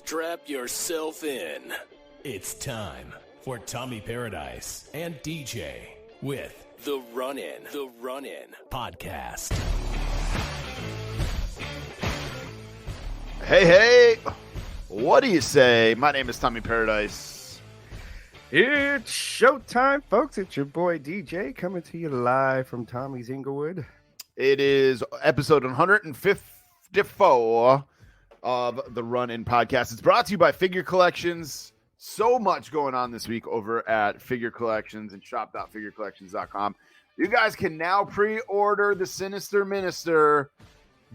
Strap yourself in. It's time for Tommy Paradise and DJ with The Run-In Podcast. Hey, what do you say? My name is Tommy Paradise. It's showtime, folks. It's your boy DJ coming to you live from Tommy's Inglewood. It is episode 154 of the Run-In Podcast. It's brought to you by Figure Collections. So much going on this week over at Figure Collections and shop.figurecollections.com. You guys can now pre-order the Sinister Minister,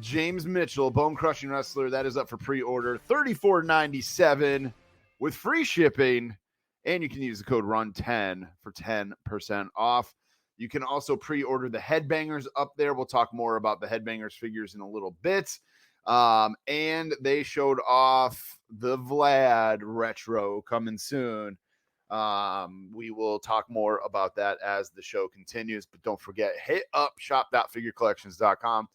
James Mitchell, Bone Crushing Wrestler. That is up for pre-order, $34.97 with free shipping. And you can use the code RUN10 for 10% off. You can also pre-order the Headbangers up there. We'll talk more about the Headbangers figures in a little bit. And they showed off the Vlad retro coming soon. We will talk more about that as the show continues. But don't forget, hit up shop.figurecollections.com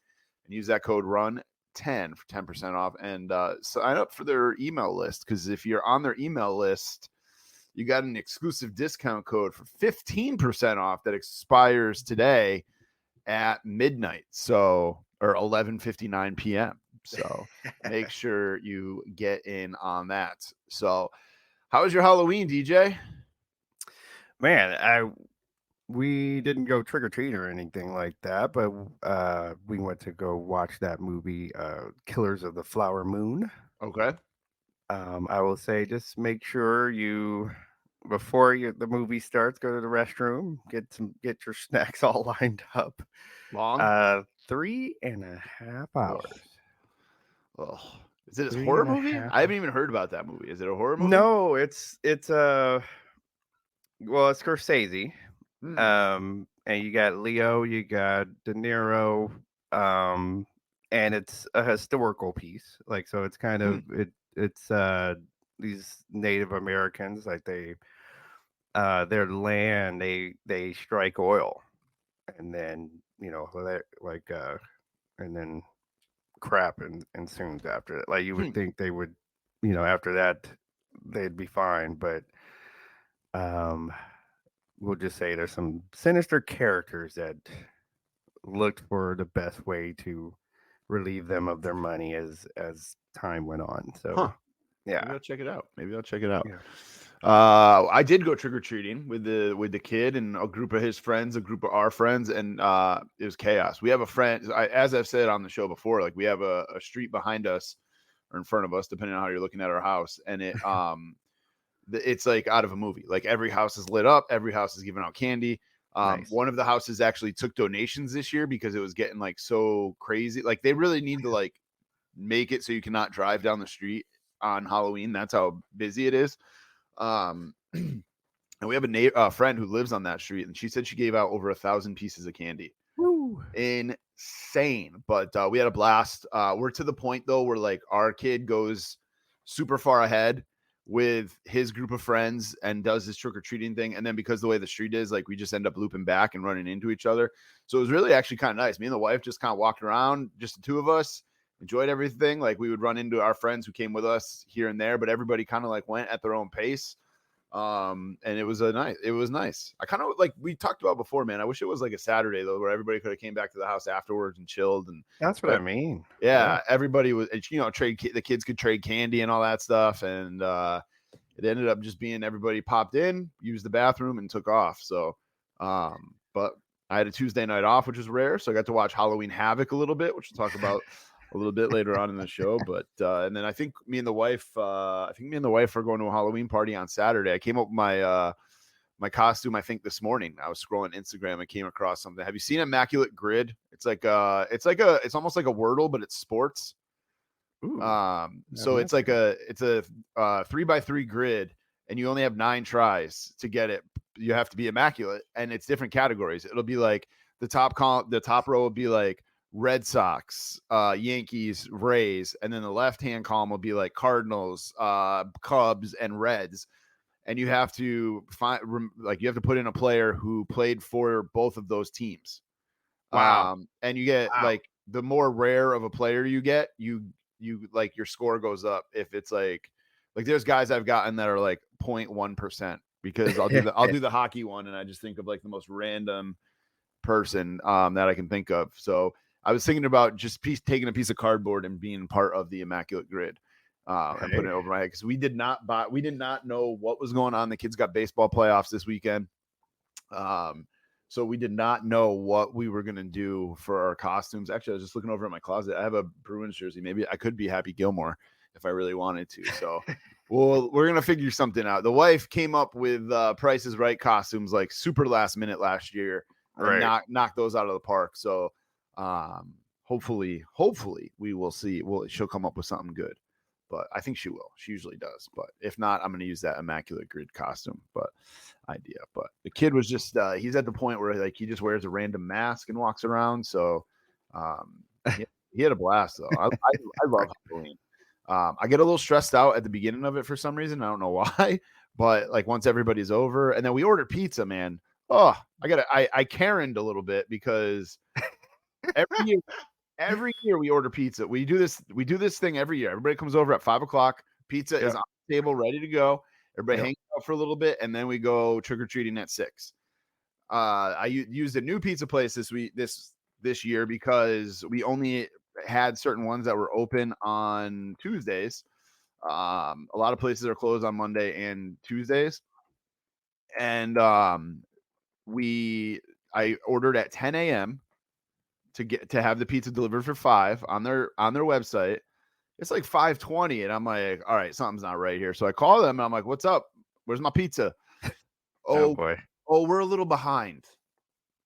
and use that code RUN10 for 10% off. And sign up for their email list, because if you're on their email list, you got an exclusive discount code for 15% off that expires today at midnight. So, or 11:59 p.m. So make sure you get in on that. So how was your Halloween, DJ? Man, we didn't go trick-or-treat or anything like that, but we went to go watch that movie, Killers of the Flower Moon. Okay. I will say, just make sure before the movie starts, go to the restroom, get your snacks all lined up. Long? 3.5 hours. Oh, is it a horror movie? I haven't even heard about that movie. Is it a horror movie? No, it's Scorsese. And you got Leo, you got De Niro, and it's a historical piece. Like, so it's kind of it's these Native Americans, like their land, they strike oil, and then and then crap ensues after that. Like, you would think they would, after that they'd be fine, but we'll just say there's some sinister characters that looked for the best way to relieve them of their money as time went on. So yeah, maybe I'll check it out. Yeah. I did go trick-or-treating with the kid and a group of his friends, a group of our friends, and it was chaos. We have a friend, as I've said on the show before, like, we have a street behind us or in front of us, depending on how you're looking at our house, and it it's like out of a movie. Like, every house is lit up, every house is giving out candy. Nice. One of the houses actually took donations this year because it was getting like so crazy. Like, they really need to like make it so you cannot drive down the street on Halloween. That's how busy it is. And we have a friend who lives on that street, and she said she gave out over 1,000 pieces of candy. Woo. Insane. But we had a blast. We're to the point though where like our kid goes super far ahead with his group of friends and does this trick-or-treating thing, and then because the way the street is, like, we just end up looping back and running into each other. So it was really actually kind of nice. Me and the wife just kind of walked around, just the two of us, enjoyed everything. Like, we would run into our friends who came with us here and there, but everybody kind of like went at their own pace. And it was nice. I kind of, like we talked about before, man, I wish it was like a Saturday though, where everybody could have came back to the house afterwards and chilled. And that's what I mean. Yeah. Everybody was, the kids could trade candy and all that stuff. And, it ended up just being everybody popped in, used the bathroom, and took off. So, but I had a Tuesday night off, which was rare. So I got to watch Halloween Havoc a little bit, which we'll talk about a little bit later on in the show. But and then I think me and the wife are going to a Halloween party on Saturday. I came up with my costume, I think, this morning. I was scrolling Instagram and came across something. Have you seen Immaculate Grid? It's almost like a Wordle, but it's sports. Ooh, so it's a 3x3 grid, and you only have 9 tries to get it. You have to be immaculate, and it's different categories. It'll be like the top row will be like Red Sox, Yankees, Rays, and then the left-hand column will be like Cardinals, Cubs, and Reds. And you have to put in a player who played for both of those teams. Wow. And you get the more rare of a player you get, you like your score goes up. If it's like Like there's guys I've gotten that are like 0.1% because I'll do the hockey one and I just think of like the most random person that I can think of. So I was thinking about just taking a piece of cardboard and being part of the Immaculate Grid and putting it over my head because we did not know what was going on. The kids got baseball playoffs this weekend. So we did not know what we were going to do for our costumes. Actually, I was just looking over at my closet. I have a Bruins jersey. Maybe I could be Happy Gilmore if I really wanted to. So we're going to figure something out. The wife came up with Price is Right costumes like super last minute last year. And knock those out of the park. So hopefully we will see. She'll come up with something good. But I think she will. She usually does. But if not, I'm going to use that Immaculate Grid costume idea. But the kid was just he's at the point where like he just wears a random mask and walks around. So he had a blast though. I love Halloween. I get a little stressed out at the beginning of it for some reason. I don't know why. But like once everybody's over, and then we ordered pizza, man. Oh, I Karen'd a little bit because every year we order pizza. We do this thing every year. Everybody comes over at 5:00. Pizza is on the table, ready to go. Everybody hangs out for a little bit, and then we go trick-or-treating at 6. I used a new pizza place this year because we only had certain ones that were open on Tuesdays. A lot of places are closed on Monday and Tuesdays. And I ordered at 10 a.m. to have the pizza delivered for 5 on their website. It's like 5:20, and I'm like, all right, something's not right here. So I call them, and I'm like, what's up? Where's my pizza? Oh boy. Oh, we're a little behind.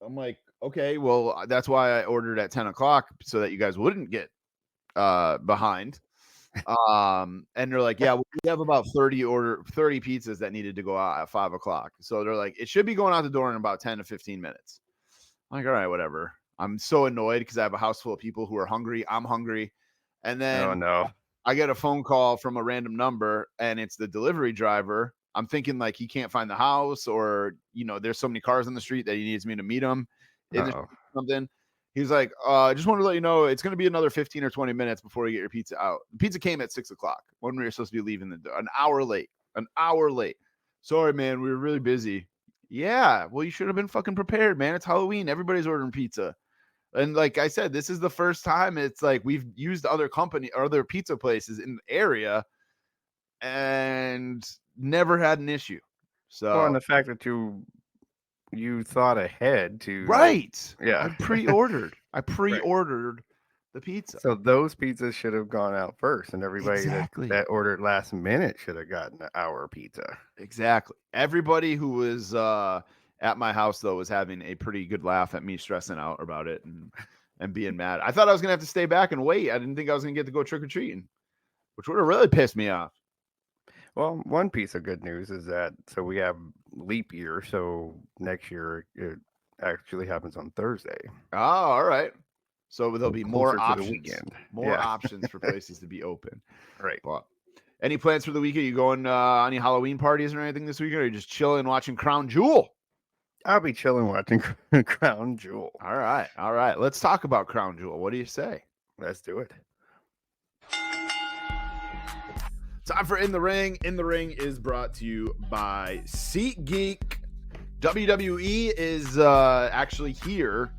I'm like, okay, well, that's why I ordered at 10 o'clock so that you guys wouldn't get behind. And they're like, yeah, we have about 30 pizzas that needed to go out at 5:00. So they're like, it should be going out the door in about 10 to 15 minutes. I'm like, all right, whatever. I'm so annoyed because I have a house full of people who are hungry. I'm hungry. And then I get a phone call from a random number and it's the delivery driver. I'm thinking like he can't find the house or, there's so many cars on the street that he needs me to meet him in something. He's like, I just wanted to let you know it's going to be another 15 or 20 minutes before you get your pizza out. The pizza came at 6:00 when we were supposed to be leaving the door. An hour late. Sorry, man. We were really busy. Yeah. Well, you should have been fucking prepared, man. It's Halloween. Everybody's ordering pizza. And like I said, this is the first time it's like we've used other pizza places in the area and never had an issue. So, and the fact that you thought ahead to right. Yeah. I pre-ordered the pizza. So those pizzas should have gone out first, and everybody that ordered last minute should have gotten an hour pizza. Exactly. Everybody who was at my house though was having a pretty good laugh at me stressing out about it and being mad. I thought I was gonna have to stay back and wait. I didn't think I was gonna get to go trick-or-treating, which would have really pissed me off. Well, one piece of good news is that we have leap year, so next year it actually happens on Thursday. Oh, all right. So there'll be more options. The weekend. More options for places to be open. Right. Well, any plans for the weekend? You going any Halloween parties or anything this weekend, or are you just chilling watching Crown Jewel? I'll be chilling watching Crown Jewel. All right. Let's talk about Crown Jewel. What do you say? Let's do it. Time for In the Ring. In the Ring is brought to you by SeatGeek. WWE is actually here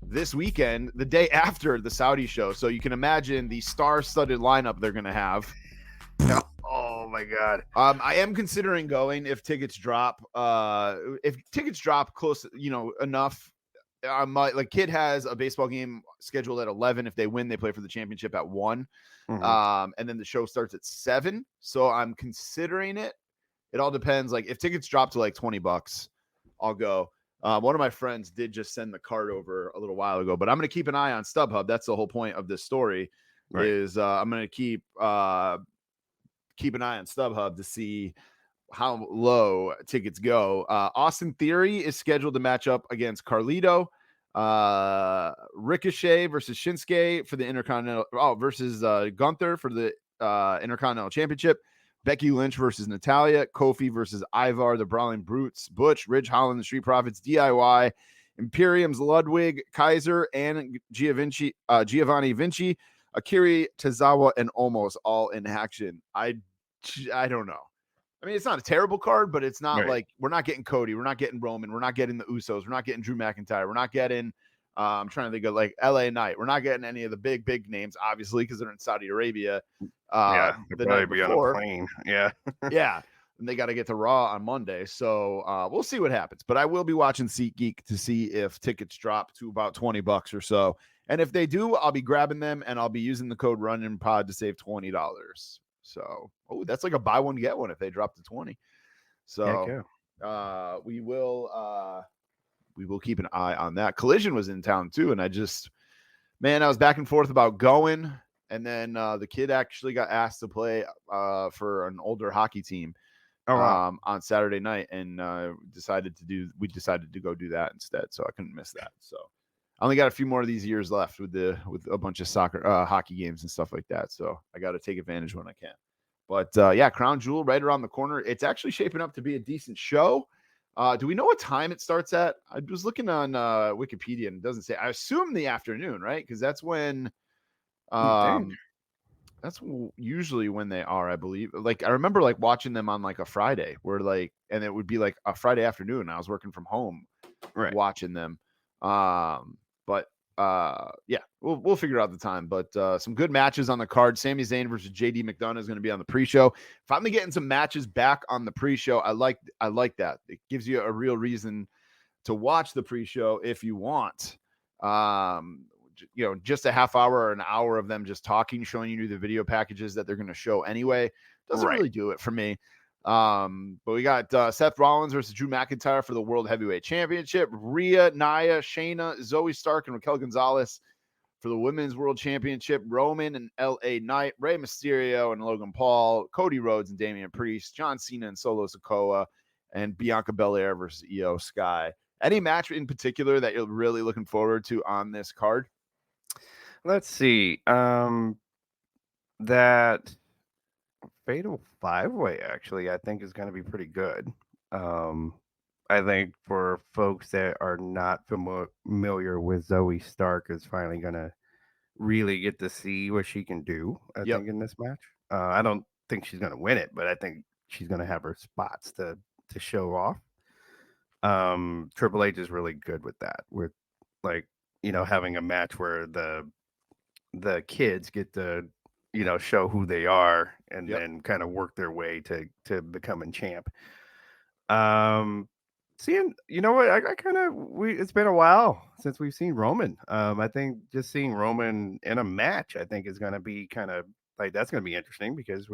this weekend, the day after the Saudi show. So you can imagine the star-studded lineup they're going to have. Oh my God. I am considering going if tickets drop. If tickets drop close, enough. I might. Like, Kid has a baseball game scheduled at 11. If they win, they play for the championship at 1. Mm-hmm. And then the show starts at 7. So I'm considering it. It all depends. Like, if tickets drop to like $20, I'll go. One of my friends did just send the card over a little while ago, but I'm going to keep an eye on StubHub. That's the whole point of this story. Right. Is I'm going to keep an eye on StubHub to see how low tickets go. Austin Theory is scheduled to match up against Carlito. Ricochet versus Shinsuke for the Intercontinental. Versus Gunther for the Intercontinental Championship. Becky Lynch versus Natalia. Kofi versus Ivar, the Brawling Brutes. Butch, Ridge Holland, the Street Profits. DIY. Imperium's Ludwig, Kaiser, and Giovanni Vinci. Akiri Tozawa and Omos all in action. I I don't know. I mean, it's not a terrible card, but it's not Right. like we're not getting Cody, we're not getting Roman, we're not getting the Usos, we're not getting Drew McIntyre, we're not getting. I'm trying to think of like LA Knight. We're not getting any of the big names, obviously, because they're in Saudi Arabia. Yeah, The probably night be on a before, plane. Yeah. yeah, and they got to get to Raw on Monday, so we'll see what happens. But I will be watching SeatGeek to see if tickets drop to about $20 or so, and if they do, I'll be grabbing them and I'll be using the code RUNINPOD to save $20. So, that's like a buy one get one if they drop to 20. So, we will keep an eye on that. Collision was in town too, and I was back and forth about going, and then the kid actually got asked to play for an older hockey team on Saturday night, and we decided to go do that instead. So I couldn't miss that. So I only got a few more of these years left with a bunch of hockey games and stuff like that. So I got to take advantage when I can. But Crown Jewel right around the corner. It's actually shaping up to be a decent show. Do we know what time it starts at? I was looking on Wikipedia and it doesn't say. I assume the afternoon, right? Because that's when that's usually when they are, I believe. Like I remember like watching them on like a Friday where and it would be like a Friday afternoon. I was working from home watching them. But we'll figure out the time. But some good matches on the card. Sami Zayn versus JD McDonough is going to be on the pre-show. Finally getting some matches back on the pre-show. I like that. It gives you a real reason to watch the pre-show if you want. Just a half hour or an hour of them just talking, showing you the video packages that they're going to show anyway. Doesn't really do it for me. But we got Seth Rollins versus Drew McIntyre for the World Heavyweight Championship. Rhea, Nia, Shayna, Zoe Stark, and Raquel Gonzalez for the Women's World Championship. Roman and LA Knight, Rey Mysterio and Logan Paul, Cody Rhodes and Damian Priest, John Cena and Solo Sikoa, and Bianca Belair versus Io Sky. Any match in particular that you're really looking forward to on this card? Let's see. That Fatal 5-Way actually, I think is going to be pretty good. I think for folks that are not familiar with Zoe Stark is finally going to really get to see what she can do, I think, in this match. I don't think she's going to win it, but I think she's going to have her spots to show off. Triple H is really good with that, with having a match where the kids get to show who they are and then kind of work their way to becoming champ. Seeing, it's been a while since we've seen Roman. I think just seeing Roman in a match, I think is going to be kind of like, that's going to be interesting because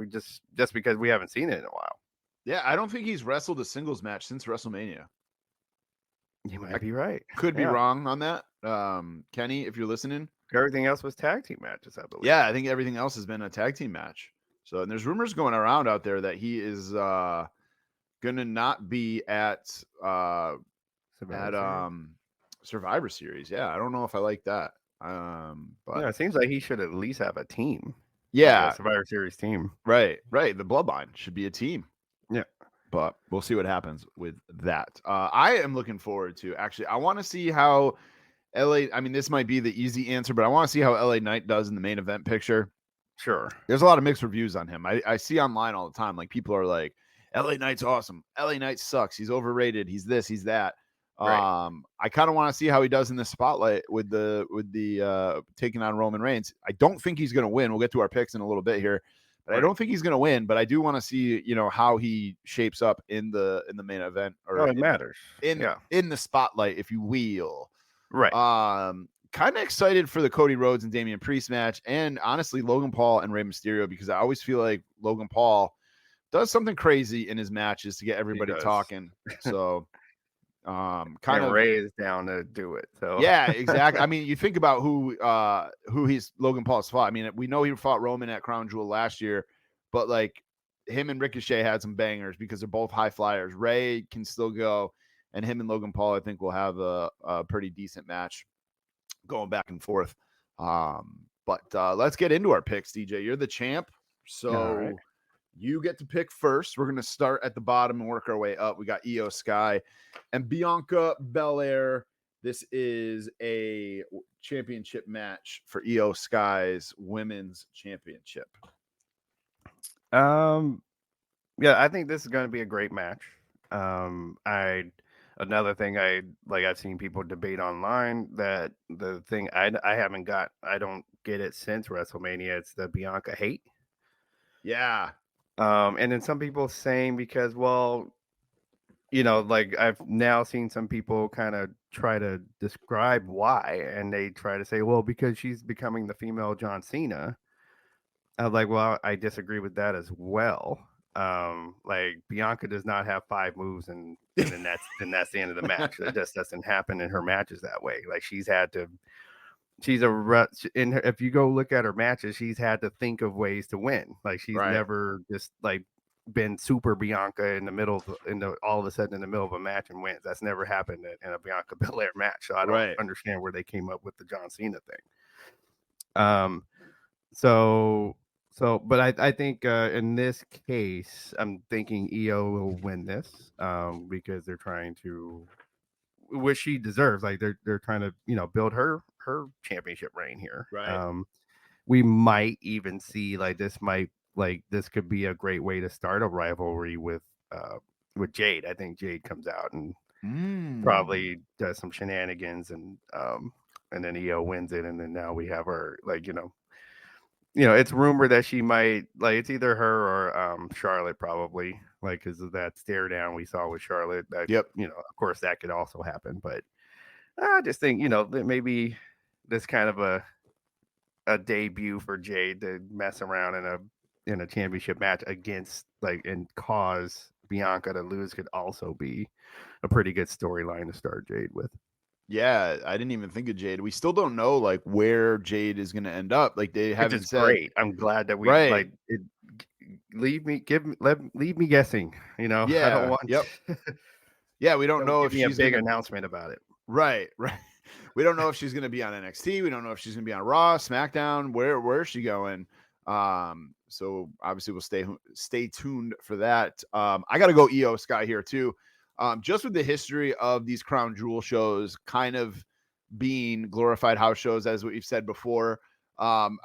because we haven't seen it in a while. Yeah. I don't think he's wrestled a singles match since WrestleMania. You might be right. Could be wrong on that. Kenny, if you're listening. Everything else was tag team matches, I believe. Yeah, I think everything else has been a tag team match. So, and there's rumors going around out there that he is going to not be at Survivor Series. Yeah, I don't know if I like that. But it seems like he should at least have a team. Yeah, Survivor Series team. Right. The Bloodline should be a team. Yeah. But we'll see what happens with that. I am looking forward to, actually, I want to see how this might be the easy answer, but I want to see how LA Knight does in the main event picture. Sure. There's a lot of mixed reviews on him. I see online all the time. Like people are like, LA Knight's awesome. LA Knight sucks. He's overrated. He's this, he's that. Right. I kind of want to see how he does in the spotlight with the taking on Roman Reigns. I don't think he's going to win. We'll get to our picks in a little bit here. But I don't think he's going to win, but I do want to see, how he shapes up in the main event, or it matters in the spotlight, if you will. Right. Kind of excited for the Cody Rhodes and Damian Priest match, and honestly, Logan Paul and Rey Mysterio, because I always feel like Logan Paul does something crazy in his matches to get everybody talking. So, Ray is down to do it. So yeah, exactly. I mean, you think about who he's Logan Paul's fought. I mean, we know he fought Roman at Crown Jewel last year, but like him and Ricochet had some bangers because they're both high flyers. Ray can still go, and him and Logan Paul, I think, will have a pretty decent match going back and forth. But let's get into our picks, DJ. You're the champ, so you get to pick first. We're going to start at the bottom and work our way up. We got Io Sky and Bianca Belair. This is a championship match for Io Sky's women's championship. Yeah, I think this is going to be a great match. Another thing I've seen people debate online that the thing I don't get it since WrestleMania. It's the Bianca hate. Yeah. And then some people saying because, well, like I've now seen some people kind of try to describe why, and they try to say, well, because she's becoming the female John Cena. I was like, well, I disagree with that as well. Like Bianca does not have 5 moves, and then that's the end of the match. That just doesn't happen in her matches that way. Like if you go look at her matches, she's had to think of ways to win. Like she's Right. never just like been super Bianca all of a sudden in the middle of a match and wins. That's never happened in a Bianca Belair match. So I don't Right. understand where they came up with the John Cena thing. But I think in this case, I'm thinking EO will win this because they're trying to, which she deserves. Like they're trying to build her championship reign here. Right. We might even see this could be a great way to start a rivalry with Jade. I think Jade comes out and probably does some shenanigans and then EO wins it, and then now we have her it's rumored that she might it's either her or Charlotte probably because of that stare down we saw with Charlotte. That, Yep. Of course that could also happen, but I just think that maybe this kind of a debut for Jade to mess around in a championship match against and cause Bianca to lose could also be a pretty good storyline to start Jade with. Yeah, I didn't even think of Jade. We still don't know where Jade is going to end up. Like they haven't said. Great. I'm glad that we right. Leave me guessing. Yeah. I don't want. Yep. Yeah, we don't know if she's a big announcement about it. Right. We don't know if she's going to be on NXT. We don't know if she's going to be on Raw, SmackDown. Where is she going? So obviously we'll stay tuned for that. I got to go EO Sky here too. Just with the history of these Crown Jewel shows kind of being glorified house shows, as we've said before.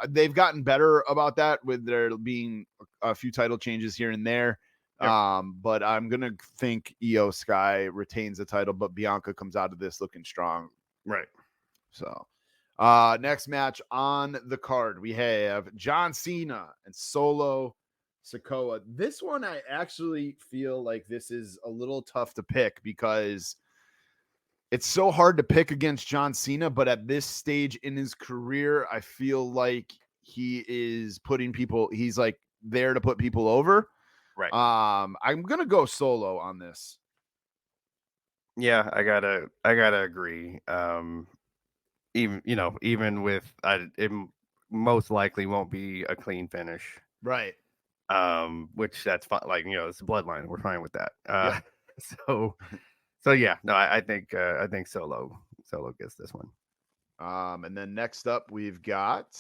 They've gotten better about that with there being a few title changes here and there. Yep. But I'm going to think EO Sky retains the title, but Bianca comes out of this looking strong. Right. So next match on the card, we have John Cena and Solo Sikoa. This one, I actually feel like this is a little tough to pick because it's so hard to pick against John Cena, but at this stage in his career, I feel like he's like there to put people over. Right. I'm going to go Solo on this. Yeah, I gotta agree. Even with it most likely won't be a clean finish. Right. Which that's fine. It's a bloodline. We're fine with that. Yeah. So yeah, no, I think Solo gets this one. And then next up we've got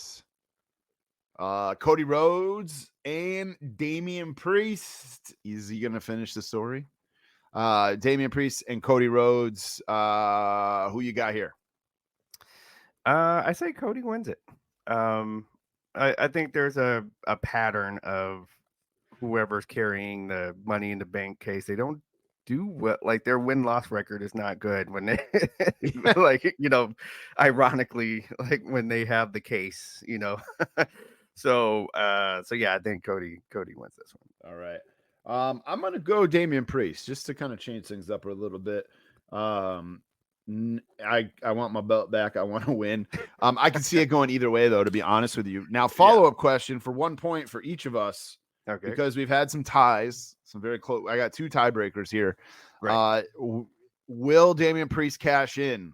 Cody Rhodes and Damian Priest. Is he gonna finish the story? Damian Priest and Cody Rhodes. Who you got here? I say Cody wins it. I think there's a pattern of whoever's carrying the Money in the Bank case. They don't do what their win-loss record is not good when they ironically when they have the case. So yeah, I think Cody wins this one. All right. I'm gonna go Damian Priest just to kind of change things up a little bit. I want my belt back. I want to win. I can see it going either way, though, to be honest with you. Now, follow-up question for 1 point for each of us. Okay. Because we've had some ties, some very close. I got 2 tiebreakers here. Right. Will Damian Priest cash in?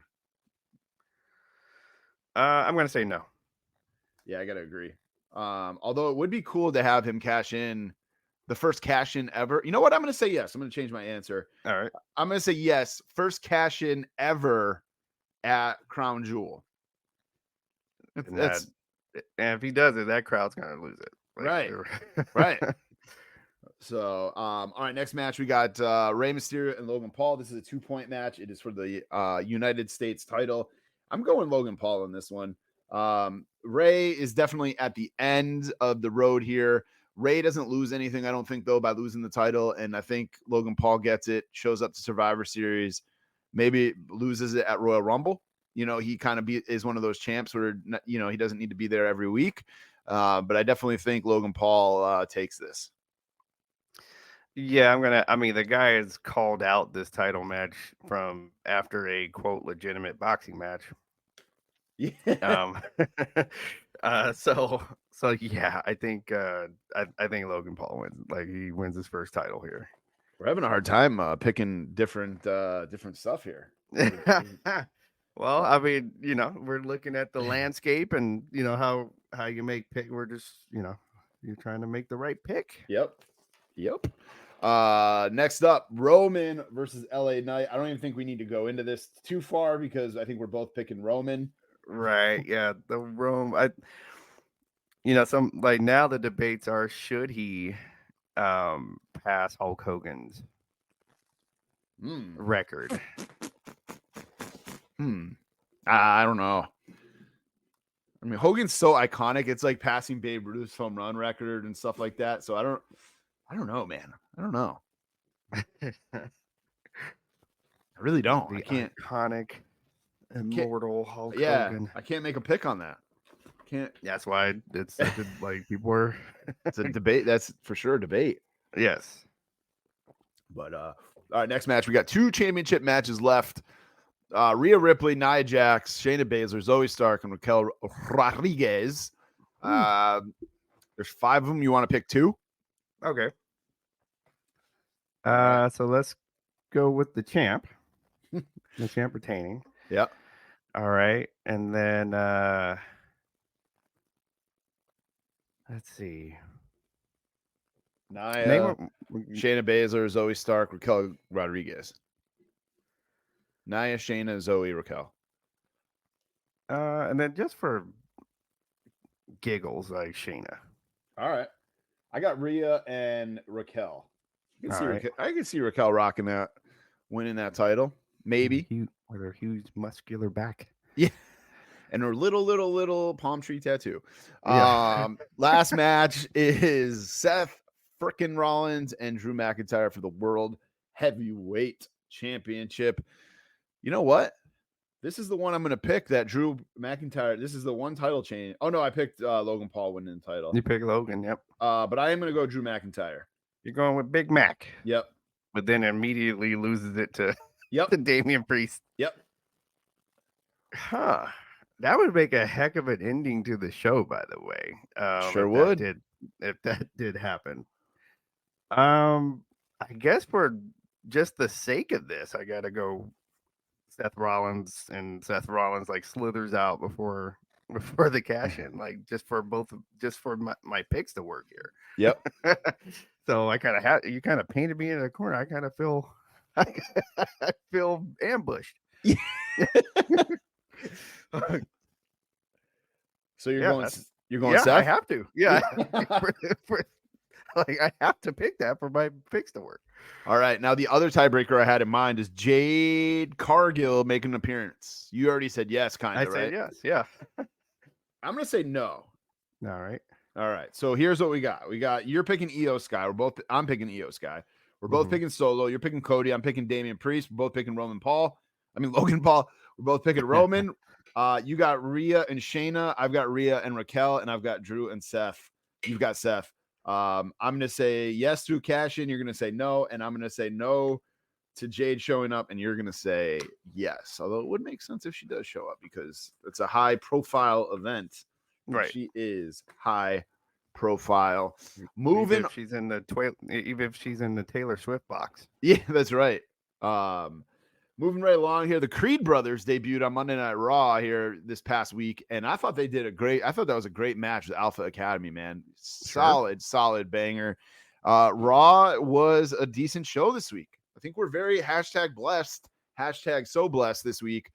I'm going to say no. Yeah, I got to agree. Although it would be cool to have him cash in, the first cash in ever. You know what? I'm going to say yes. I'm going to change my answer. All right. I'm going to say yes. First cash in ever at Crown Jewel. And if he does it, that crowd's going to lose it. Right. Right. So, all right, next match we got Rey Mysterio and Logan Paul. This is a 2-point match. It is for the United States title. I'm going Logan Paul in this one. Rey is definitely at the end of the road here. Ray doesn't lose anything, I don't think, though, by losing the title. And I think Logan Paul gets it, shows up to Survivor Series, maybe loses it at Royal Rumble. He kind of is one of those champs where, he doesn't need to be there every week. But I definitely think Logan Paul takes this. Yeah, the guy has called out this title match from after a quote legitimate boxing match. Yeah. So yeah, I think Logan Paul wins. Like, he wins his first title here. We're having a hard time picking different stuff here. Well, we're looking at the landscape and how you make pick. We're just you're trying to make the right pick. Yep. Next up, Roman versus LA Knight. I don't even think we need to go into this too far because I think we're both picking Roman. Right. Yeah. The Rome. Some like now the debates are, should he pass Hulk Hogan's record? I don't know. I mean, Hogan's so iconic. It's like passing Babe Ruth's home run record and stuff like that. So I don't know, man. I don't know. I really don't. I can't. Iconic, immortal Hulk Hogan. I can't make a pick on that. Can't. That's why it's such a, like, people are. It's a debate. That's for sure a debate. Yes. But all right, next match. We got 2 championship matches left. Rhea Ripley, Nia Jax, Shayna Baszler, Zoe Stark, and Raquel Rodriguez. There's 5 of them. You want to pick 2? Okay. So let's go with the champ. The champ retaining. Yeah. All right. And then let's see. Nia, Shayna Baszler, Zoe Stark, Raquel Rodriguez. Nia, Shayna, Zoe, Raquel. And then just for giggles, like Shayna. All right. I got Rhea and Raquel. I can see Raquel rocking that, winning that title. Maybe. With her huge muscular back. Yeah. And her little palm tree tattoo. Yeah. Last match is Seth frickin' Rollins and Drew McIntyre for the World Heavyweight Championship. You know what? This is the one I'm going to pick, that Drew McIntyre. This is the one title change. Oh, no, I picked Logan Paul winning the title. You pick Logan, yep. But I am going to go Drew McIntyre. You're going with Big Mac. Yep. But then immediately loses it to, to Damian Priest. Yep. Huh. That would make a heck of an ending to the show, by the way. Sure would. If that did happen. I guess for just the sake of this, I got to go Seth Rollins, and Seth Rollins like slithers out before the cash in, like just for my picks to work here. Yep. So I kind of you kind of painted me in a corner. I kind of feel I feel ambushed. So you're going Seth? I have to. Yeah. Like, I have to pick that for my picks to work. All right. Now, the other tiebreaker I had in mind is Jade Cargill making an appearance. You already said yes, kind of, right? I said yes. Yeah. I'm going to say no. All right. So here's what we got. You're picking Io Sky. I'm picking Io Sky. We're both picking Solo. You're picking Cody. I'm picking Damian Priest. We're both picking Logan Paul. We're both picking Roman. You got Rhea and Shayna. I've got Rhea and Raquel, and I've got Drew and Seth. You've got Seth. I'm going to say yes to cash in. You're going to say no. And I'm going to say no to Jade showing up. And you're going to say yes. Although it would make sense if she does show up because it's a high profile event. Right. She is high profile. Even if she's in the Taylor Swift box. Yeah, that's right. Moving right along here, the Creed brothers debuted on Monday Night Raw here this past week, and I thought that was a great match with Alpha Academy, man. Solid banger. Raw was a decent show this week. I think we're very #blessed, #so blessed this week,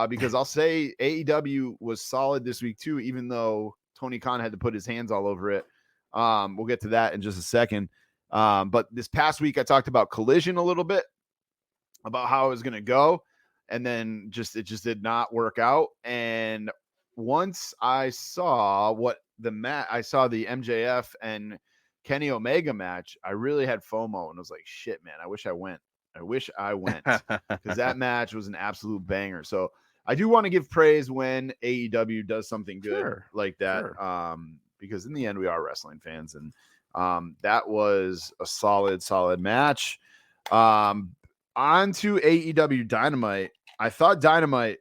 because I'll say AEW was solid this week too, even though Tony Khan had to put his hands all over it. We'll get to that in just a second. But this past week, I talked about Collision a little bit, about how it was going to go, and then it just did not work out. And once I saw the MJF and Kenny Omega match, I really had FOMO and was like, shit, man, I wish I went because that match was an absolute banger. So I do want to give praise when AEW does something good like that. Because in the end we are wrestling fans, and that was a solid match. On to AEW Dynamite. I thought Dynamite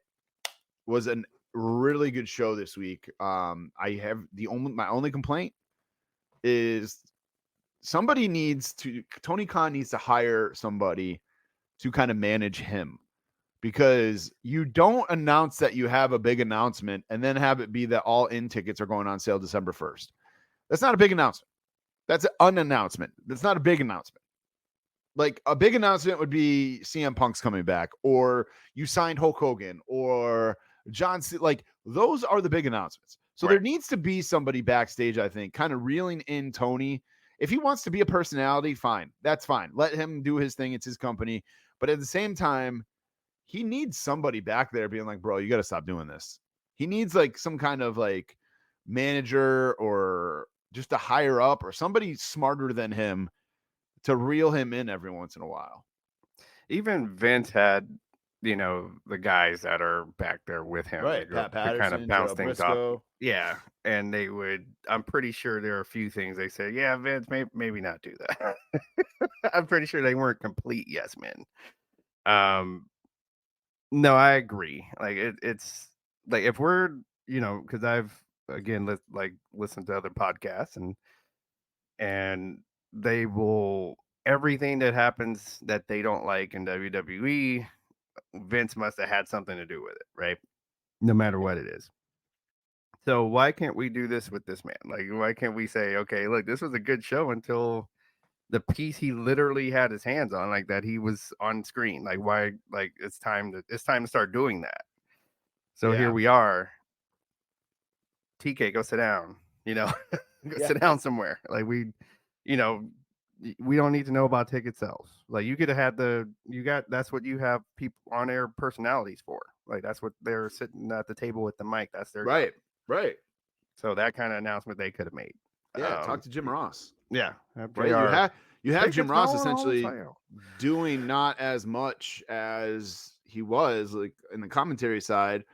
was a really good show this week. I have my only complaint is Tony Khan needs to hire somebody to kind of manage him, because you don't announce that you have a big announcement and then have it be that all in tickets are going on sale December 1st. That's not a big announcement. That's an unannouncement. That's not a big announcement. Like, a big announcement would be CM Punk's coming back, or you signed Hulk Hogan, or John C. Like, those are the big announcements. So there needs to be somebody backstage, I think, kind of reeling in Tony. If he wants to be a personality, fine. That's fine. Let him do his thing. It's his company. But at the same time, he needs somebody back there being like, bro, you got to stop doing this. He needs like some kind of like manager or just a higher up or somebody smarter than him to reel him in every once in a while. Even Vince had, the guys that are back there with him. Right. Pat Patterson, kind of bounce things Briscoe. off. Yeah. And I'm pretty sure there are a few things they said, yeah, Vince, maybe not do that. I'm pretty sure they weren't complete yes men. No, I agree. Like it's like, if we're, because I've again listened to other podcasts and they will, everything that happens that they don't like in WWE, Vince must have had something to do with it, right? No matter what it is. So why can't we do this with this man? Like, why can't we say, okay, look, this was a good show until the piece he literally had his hands on, like that he was on screen. Like, why? Like, it's time to start doing that. So here we are. TK, go sit down. Go sit down somewhere. Like, we don't need to know about ticket sales. Like, you could have had that's what you have people on air personalities for. Like, that's what they're sitting at the table with the mic. That's their right. So that kind of announcement they could have made. Yeah, talk to Jim Ross. Yeah, right. You have Jim Ross essentially doing not as much as he was like in the commentary side.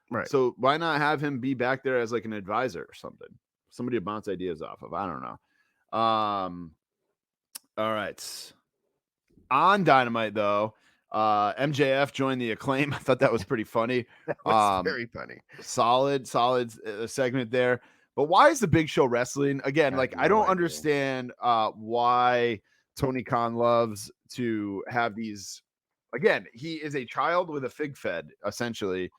Right. So why not have him be back there as like an advisor or something? Somebody to bounce ideas off of. I don't know. All right. On Dynamite though, MJF joined the Acclaim. I thought that was pretty funny. That was very funny. Solid segment there. But why is the Big Show wrestling again? I don't understand why Tony Khan loves to have these. Again, he is a child with a fig fed, essentially,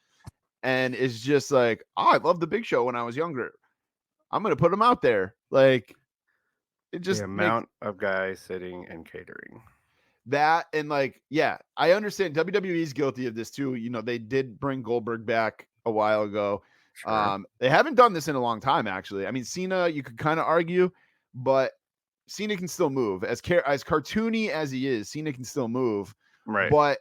and is just like, I love the Big Show when I was younger. I'm gonna put him out there. Like, it just the amount of guys sitting and catering. That and I understand WWE is guilty of this too. They did bring Goldberg back a while ago. Sure. They haven't done this in a long time, actually. I mean, Cena, you could kind of argue, but Cena can still move. As cartoony as he is, Cena can still move. Right. But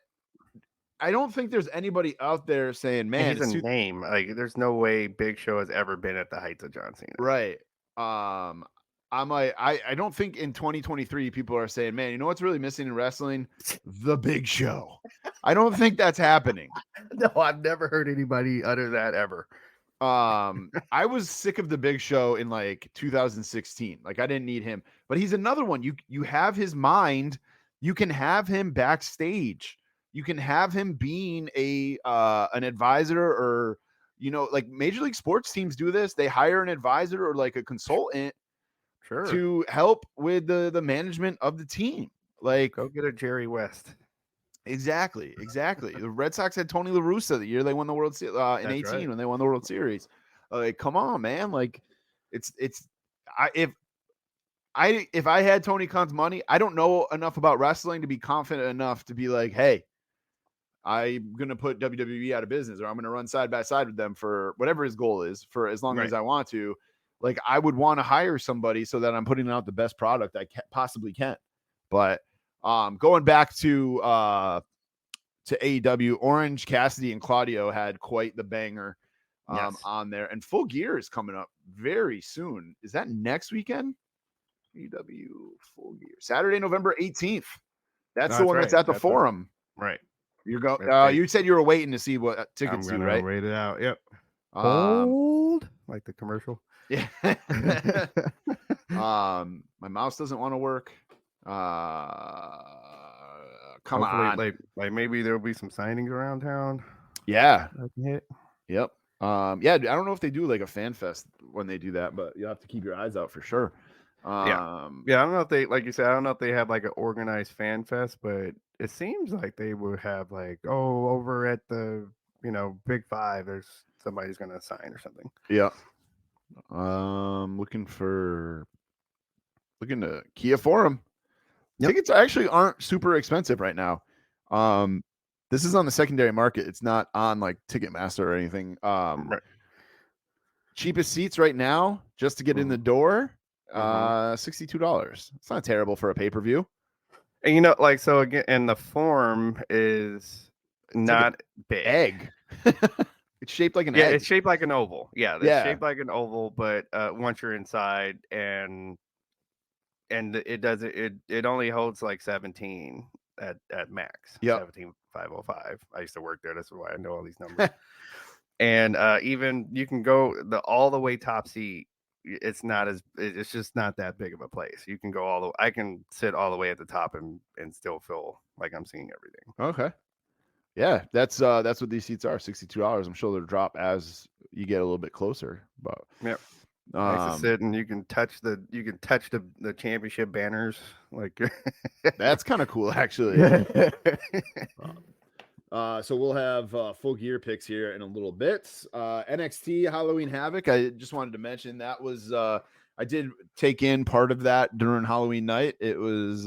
I don't think there's anybody out there saying, man, he's a name. Like, there's no way Big Show has ever been at the heights of John Cena. Right. I'm like, I don't think in 2023 people are saying, man, you know what's really missing in wrestling? The Big Show. I don't think that's happening. No, I've never heard anybody utter that ever. I was sick of the Big Show in 2016. Like, I didn't need him, but he's another one. You have his mind. You can have him backstage. You can have him being an advisor, or Major League Sports teams do this. They hire an advisor or like a consultant to help with the management of the team. Like, go get a Jerry West. Exactly. The Red Sox had Tony La Russa the year they won the World Series in 18 right. When they won the World Series. Like, come on, man! Like, if I had Tony Khan's money, I don't know enough about wrestling to be confident enough to be like, hey, I'm gonna put WWE out of business, or I'm gonna run side by side with them for whatever his goal is for as long as I want to. Like, I would want to hire somebody so that I'm putting out the best product I possibly can. But going back to AEW, Orange Cassidy and Claudio had quite the banger on there, and Full Gear is coming up very soon. Is that next weekend? AEW Full Gear. Saturday, November 18th. That's No, the one that's at the Forum. Right. You said you were waiting to see what tickets do, right? Wait it out. Yep. Um, Hold like the commercial. Yeah. My mouse doesn't want to work. Come on. Like maybe there'll be some signings around town. Yeah. Yep. Yeah, I don't know if they do like a fan fest when they do that, but you'll have to keep your eyes out for sure. Yeah, I don't know if they, like you said, I don't know if they have like an organized fan fest, but it seems like they would have like, over at the, Big Five, there's somebody's gonna sign or something. Yeah. Looking to Kia Forum. Yep. Tickets actually aren't super expensive right now. This is on the secondary market. It's not on like Ticketmaster or anything. Right. Cheapest seats right now, just to get in the door, $62. It's not terrible for a pay-per-view. And so again, and the Forum is not like big. Egg. It's shaped like an egg. Yeah, it's shaped like an oval. Yeah, it's shaped like an oval, but once you're inside and it only holds like 17 at max. Yep. 17,505. I used to work there. That's why I know all these numbers. And even you can go all the way top seat. It's just not that big of a place. You can go I can sit all the way at the top and still feel like I'm seeing everything. Okay. Yeah, that's what these seats are, $62. I'm sure they'll drop as you get a little bit closer. But yep. Nice to sit and you can touch the championship banners. Like that's kind of cool, actually. So we'll have Full Gear picks here in a little bit. NXT Halloween Havoc. I just wanted to mention that was I did take in part of that during Halloween night. It was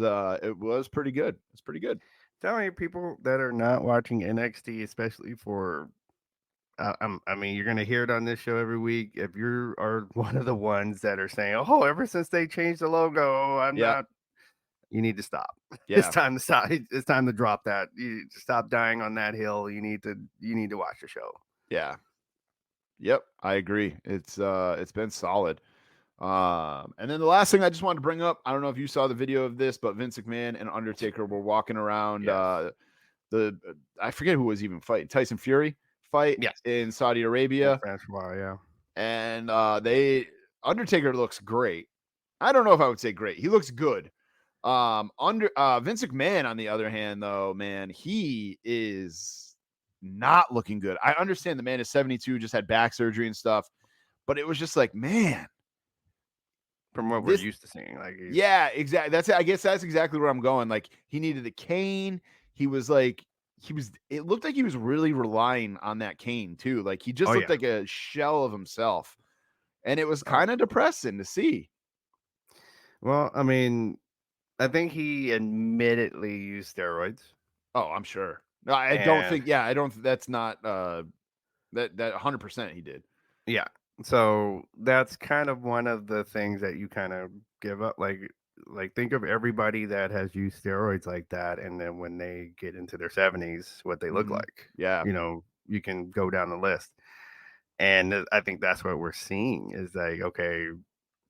pretty good. It's pretty good. Tell me, people that are not watching NXT, especially for you're going to hear it on this show every week. If you are one of the ones that are saying, ever since they changed the logo, I'm not, you need to stop. Yeah. It's time to stop. It's time to drop that. You stop dying on that hill. You need to watch the show. Yeah. Yep. I agree. It's been solid. And then the last thing I just wanted to bring up, I don't know if you saw the video of this, but Vince McMahon and Undertaker were walking around, I forget who was even fighting, Tyson Fury fight in Saudi Arabia. Yeah. And Undertaker looks great. I don't know if I would say great. He looks good. Vince McMahon, on the other hand, though, man, he is not looking good. I understand the man is 72, just had back surgery and stuff, but it was just like, man. From what we're used to seeing. Yeah, exactly. I guess that's exactly where I'm going. Like, he needed a cane. It looked like he was really relying on that cane too. Like, he just looked like a shell of himself. And it was kind of depressing to see. Well, I mean, I think he admittedly used steroids. Oh, I'm sure. No, that's not that 100% he did. Yeah. So that's kind of one of the things that you kind of give up. Like think of everybody that has used steroids like that, and then when they get into their 70s, what they look like. Yeah, you can go down the list, and I think that's what we're seeing is like, okay,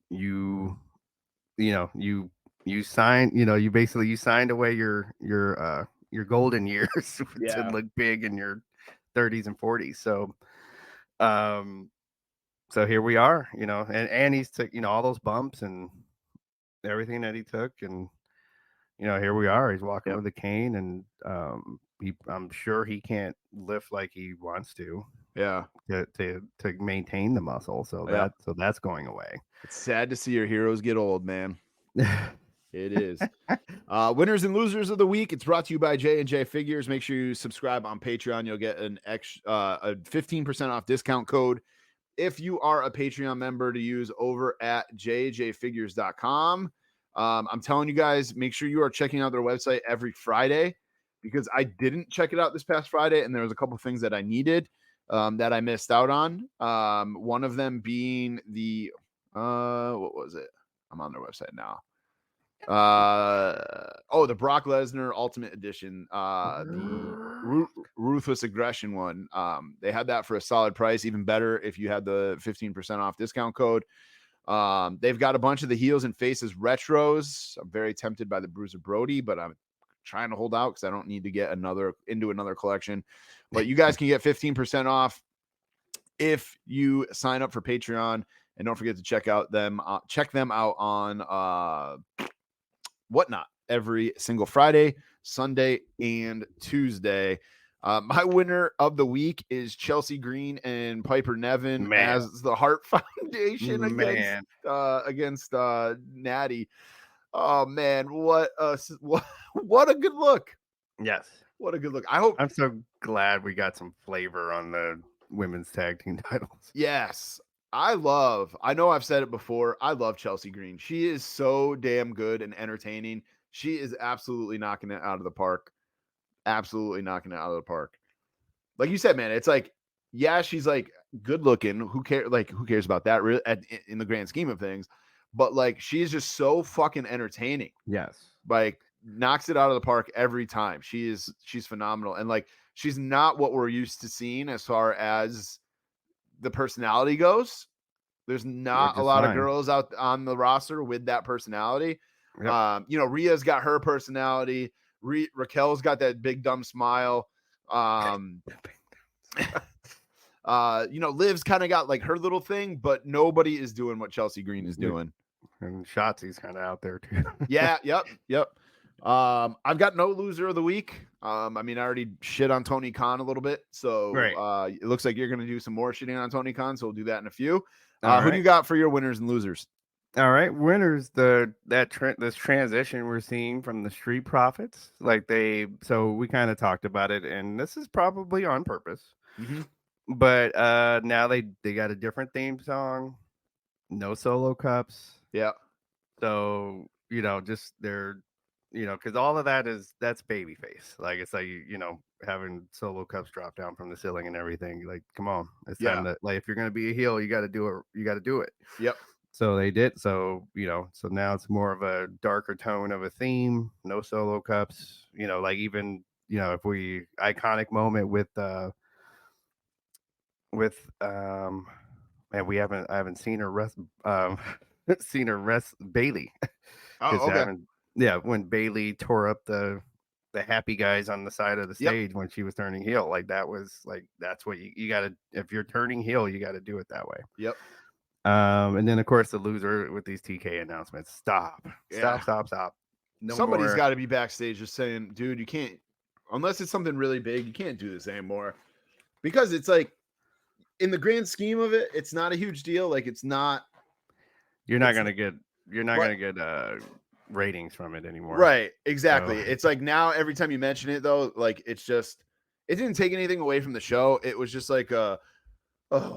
you signed, you signed away your golden years to look big in your 30s and 40s. So here we are, and he's took, all those bumps and everything that he took. And, here we are, he's walking with a cane, and I'm sure he can't lift like he wants to. Yeah. To maintain the muscle. So that's going away. It's sad to see your heroes get old, man. It is. Winners and losers of the week. It's brought to you by J&J Figures. Make sure you subscribe on Patreon. You'll get a 15% off discount code if you are a Patreon member to use over at jjfigures.com. I'm telling you guys, make sure you are checking out their website every Friday, because I didn't check it out this past Friday, and there was a couple things that I needed that I missed out on. One of them being the what was it? I'm on their website now. The Brock Lesnar Ultimate Edition, the Ruthless Aggression one. They had that for a solid price. Even better if you had the 15% off discount code. They've got a bunch of the heels and faces retros. I'm very tempted by the Bruiser Brody, but I'm trying to hold out because I don't need to get into another collection. But you guys can get 15% off if you sign up for Patreon, and don't forget to check them out on Whatnot every single Friday, Sunday, and Tuesday. My winner of the week is Chelsea Green and Piper Nevin as the Hart Foundation against Natty. Oh man, what a good look. Yes. What a good look. I'm so glad we got some flavor on the women's tag team titles. Yes. I know I've said it before. I love Chelsea Green. She is so damn good and entertaining. She is absolutely knocking it out of the park. Absolutely knocking it out of the park. Like you said, man, it's like, yeah, she's like good looking. Who cares about that really in the grand scheme of things? But like, she's just so fucking entertaining. Yes. Like, knocks it out of the park every time. She's phenomenal. And like, she's not what we're used to seeing as far as the personality goes. There's not a lot of girls out on the roster with that personality. Yep. Rhea's got her personality. Raquel's got that big dumb smile. Liv's kind of got like her little thing, but nobody is doing what Chelsea Green is doing. And Shotzi's kind of out there too. Yeah. Yep. I've got no loser of the week. I already shit on Tony Khan a little bit, so right. It looks like you're going to do some more shitting on Tony Khan, so we'll do that in a few. Who do you got for your winners and losers? All right, winners. This transition we're seeing from the Street Profits, so we kind of talked about it, and this is probably on purpose. Mm-hmm. But now they got a different theme song, no solo cups. Yeah. So just they're. Because all of that's babyface. Like, it's like, having solo cups drop down from the ceiling and everything. Like, come on. It's time to, like, if you're going to be a heel, you got to do it. You got to do it. Yep. So they did. So, so now it's more of a darker tone of a theme. No solo cups. Like, even, if we iconic moment with man, I haven't seen her rest Bailey. Oh, okay. Yeah, when Bailey tore up the happy guys on the side of the stage when she was turning heel, like that was like, that's what you gotta, if you're turning heel, you gotta do it that way. Yep. And then of course the loser with these TK announcements. Stop. No, somebody's got to be backstage just saying, dude, you can't, unless it's something really big, you can't do this anymore, because it's like, in the grand scheme of it, it's not a huge deal. Like, it's not. You're not gonna get ratings from it anymore, right? Exactly. So. It's like, now every time you mention it though, like, it didn't take anything away from the show. It was just like oh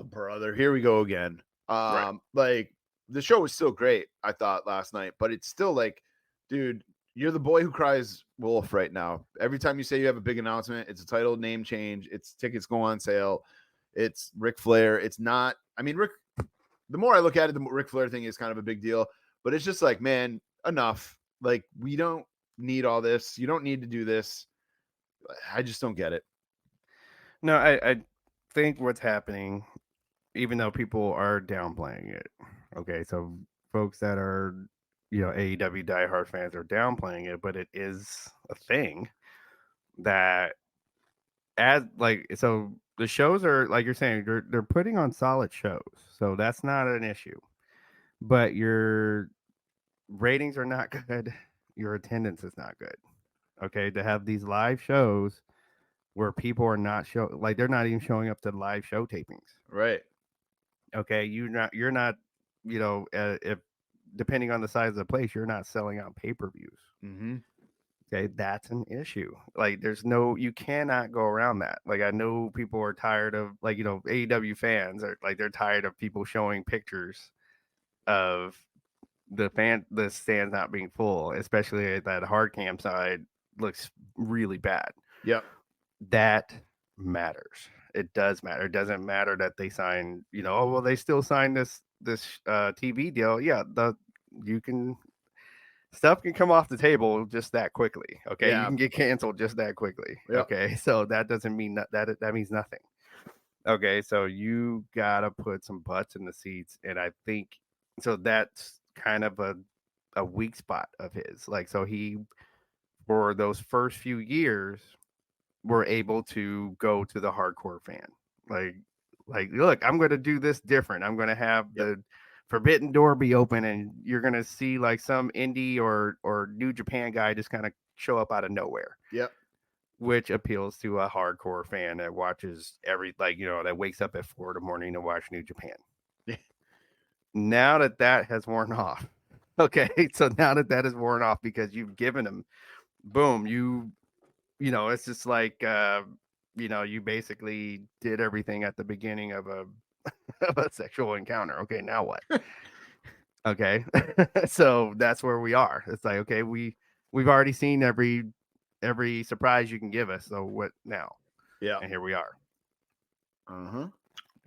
brother, here we go again. Right. Like, the show was still great, I thought, last night, but it's still like, dude, you're the boy who cries wolf right now. Every time you say you have a big announcement, it's a title name change, it's tickets go on sale, it's Ric Flair. It's not, the more I look at it, the Ric Flair thing is kind of a big deal, but it's just like, man, enough. Like, we don't need all this. You don't need to do this. I just don't get it. No, I think what's happening, even though people are downplaying it. Okay, so folks that are, AEW diehard fans are downplaying it, but it is a thing that so the shows are, like you're saying, they're putting on solid shows. So that's not an issue. But your ratings are not good. Your attendance is not good. Okay, to have these live shows where people are not they're not even showing up to live show tapings. Right. Okay, you're not, if depending on the size of the place, you're not selling out pay-per-views. Mm-hmm. Okay, that's an issue. Like, you cannot go around that. Like, I know people are tired of, like, AEW fans are like, they're tired of people showing pictures of the stands not being full, especially that hard cam side looks really bad. Yep. That matters. It does matter. It doesn't matter that they sign, they still signed this TV deal. Yeah, stuff can come off the table just that quickly. Okay, yeah. You can get canceled just that quickly. Yep. Okay, so that doesn't mean that means nothing. Okay, so you gotta put some butts in the seats, and I think So that's kind of a weak spot of his. Like, so he, for those first few years, were able to go to the hardcore fan. Like, look, I'm going to do this different. I'm going to have the forbidden door be open, and you're going to see like some indie or New Japan guy just kind of show up out of nowhere. Yep. Which appeals to a hardcore fan that watches that wakes up at 4 a.m. to watch New Japan. Now that has worn off. Okay. So now that is worn off because you've given them, boom, it's just like, you basically did everything at the beginning of a sexual encounter. Okay. Now what? Okay. So that's where we are. It's like, okay, we've already seen every surprise you can give us. So what now? Yeah. And here we are.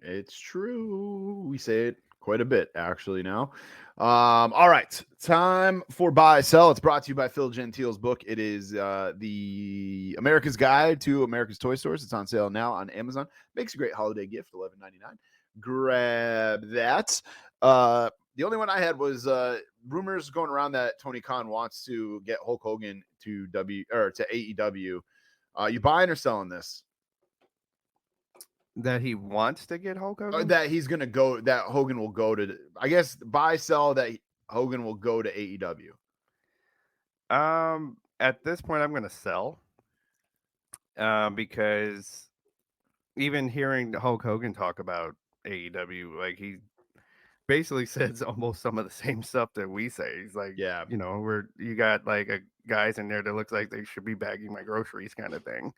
It's true. We say it quite a bit actually now. All right. Time for Buy Sell. It's brought to you by Phil Gentile's book. It is the America's Guide to America's Toy Stores. It's on sale now on Amazon. Makes a great holiday gift, $11.99. Grab that. The only one I had was rumors going around that Tony Khan wants to get Hulk Hogan to AEW. You buying or selling this? That he wants to get Hulk Hogan? That he's going to go, that Hogan will go to, I guess, buy, sell, that Hogan will go to AEW. At this point, I'm going to sell. Because even hearing Hulk Hogan talk about AEW, like he basically says almost some of the same stuff that we say. He's like, yeah, you got like guys in there that looks like they should be bagging my groceries kind of thing.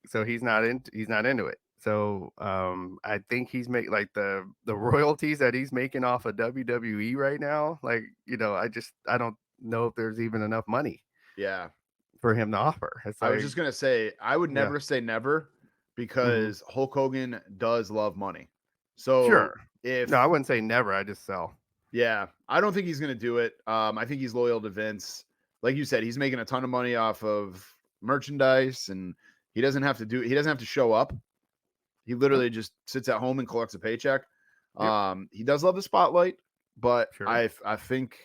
So he's not into it. So I think he's like the royalties that he's making off of WWE right now. Like, I don't know if there's even enough money. Yeah. For him to offer. I was just gonna say I would never say never because Hulk Hogan does love money. So sure. No, I wouldn't say never. I just sell. Yeah, I don't think he's gonna do it. I think he's loyal to Vince. Like you said, he's making a ton of money off of merchandise, and he doesn't have to show up. He literally just sits at home and collects a paycheck. He does love the spotlight, but sure. I think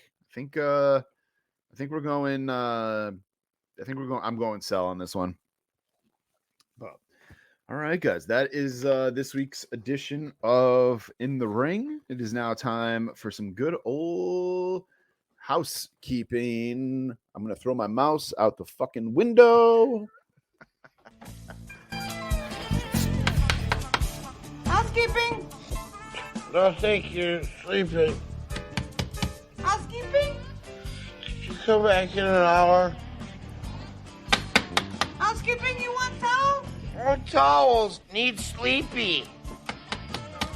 we're going. I'm going sell on this one. But, all right, guys, that is this week's edition of In the Ring. It is now time for some good old housekeeping. I'm going to throw my mouse out the fucking window. Housekeeping? No, thank you. Sleeping. Housekeeping? Could you come back in an hour? Housekeeping, you want towels? More towels. Need sleepy.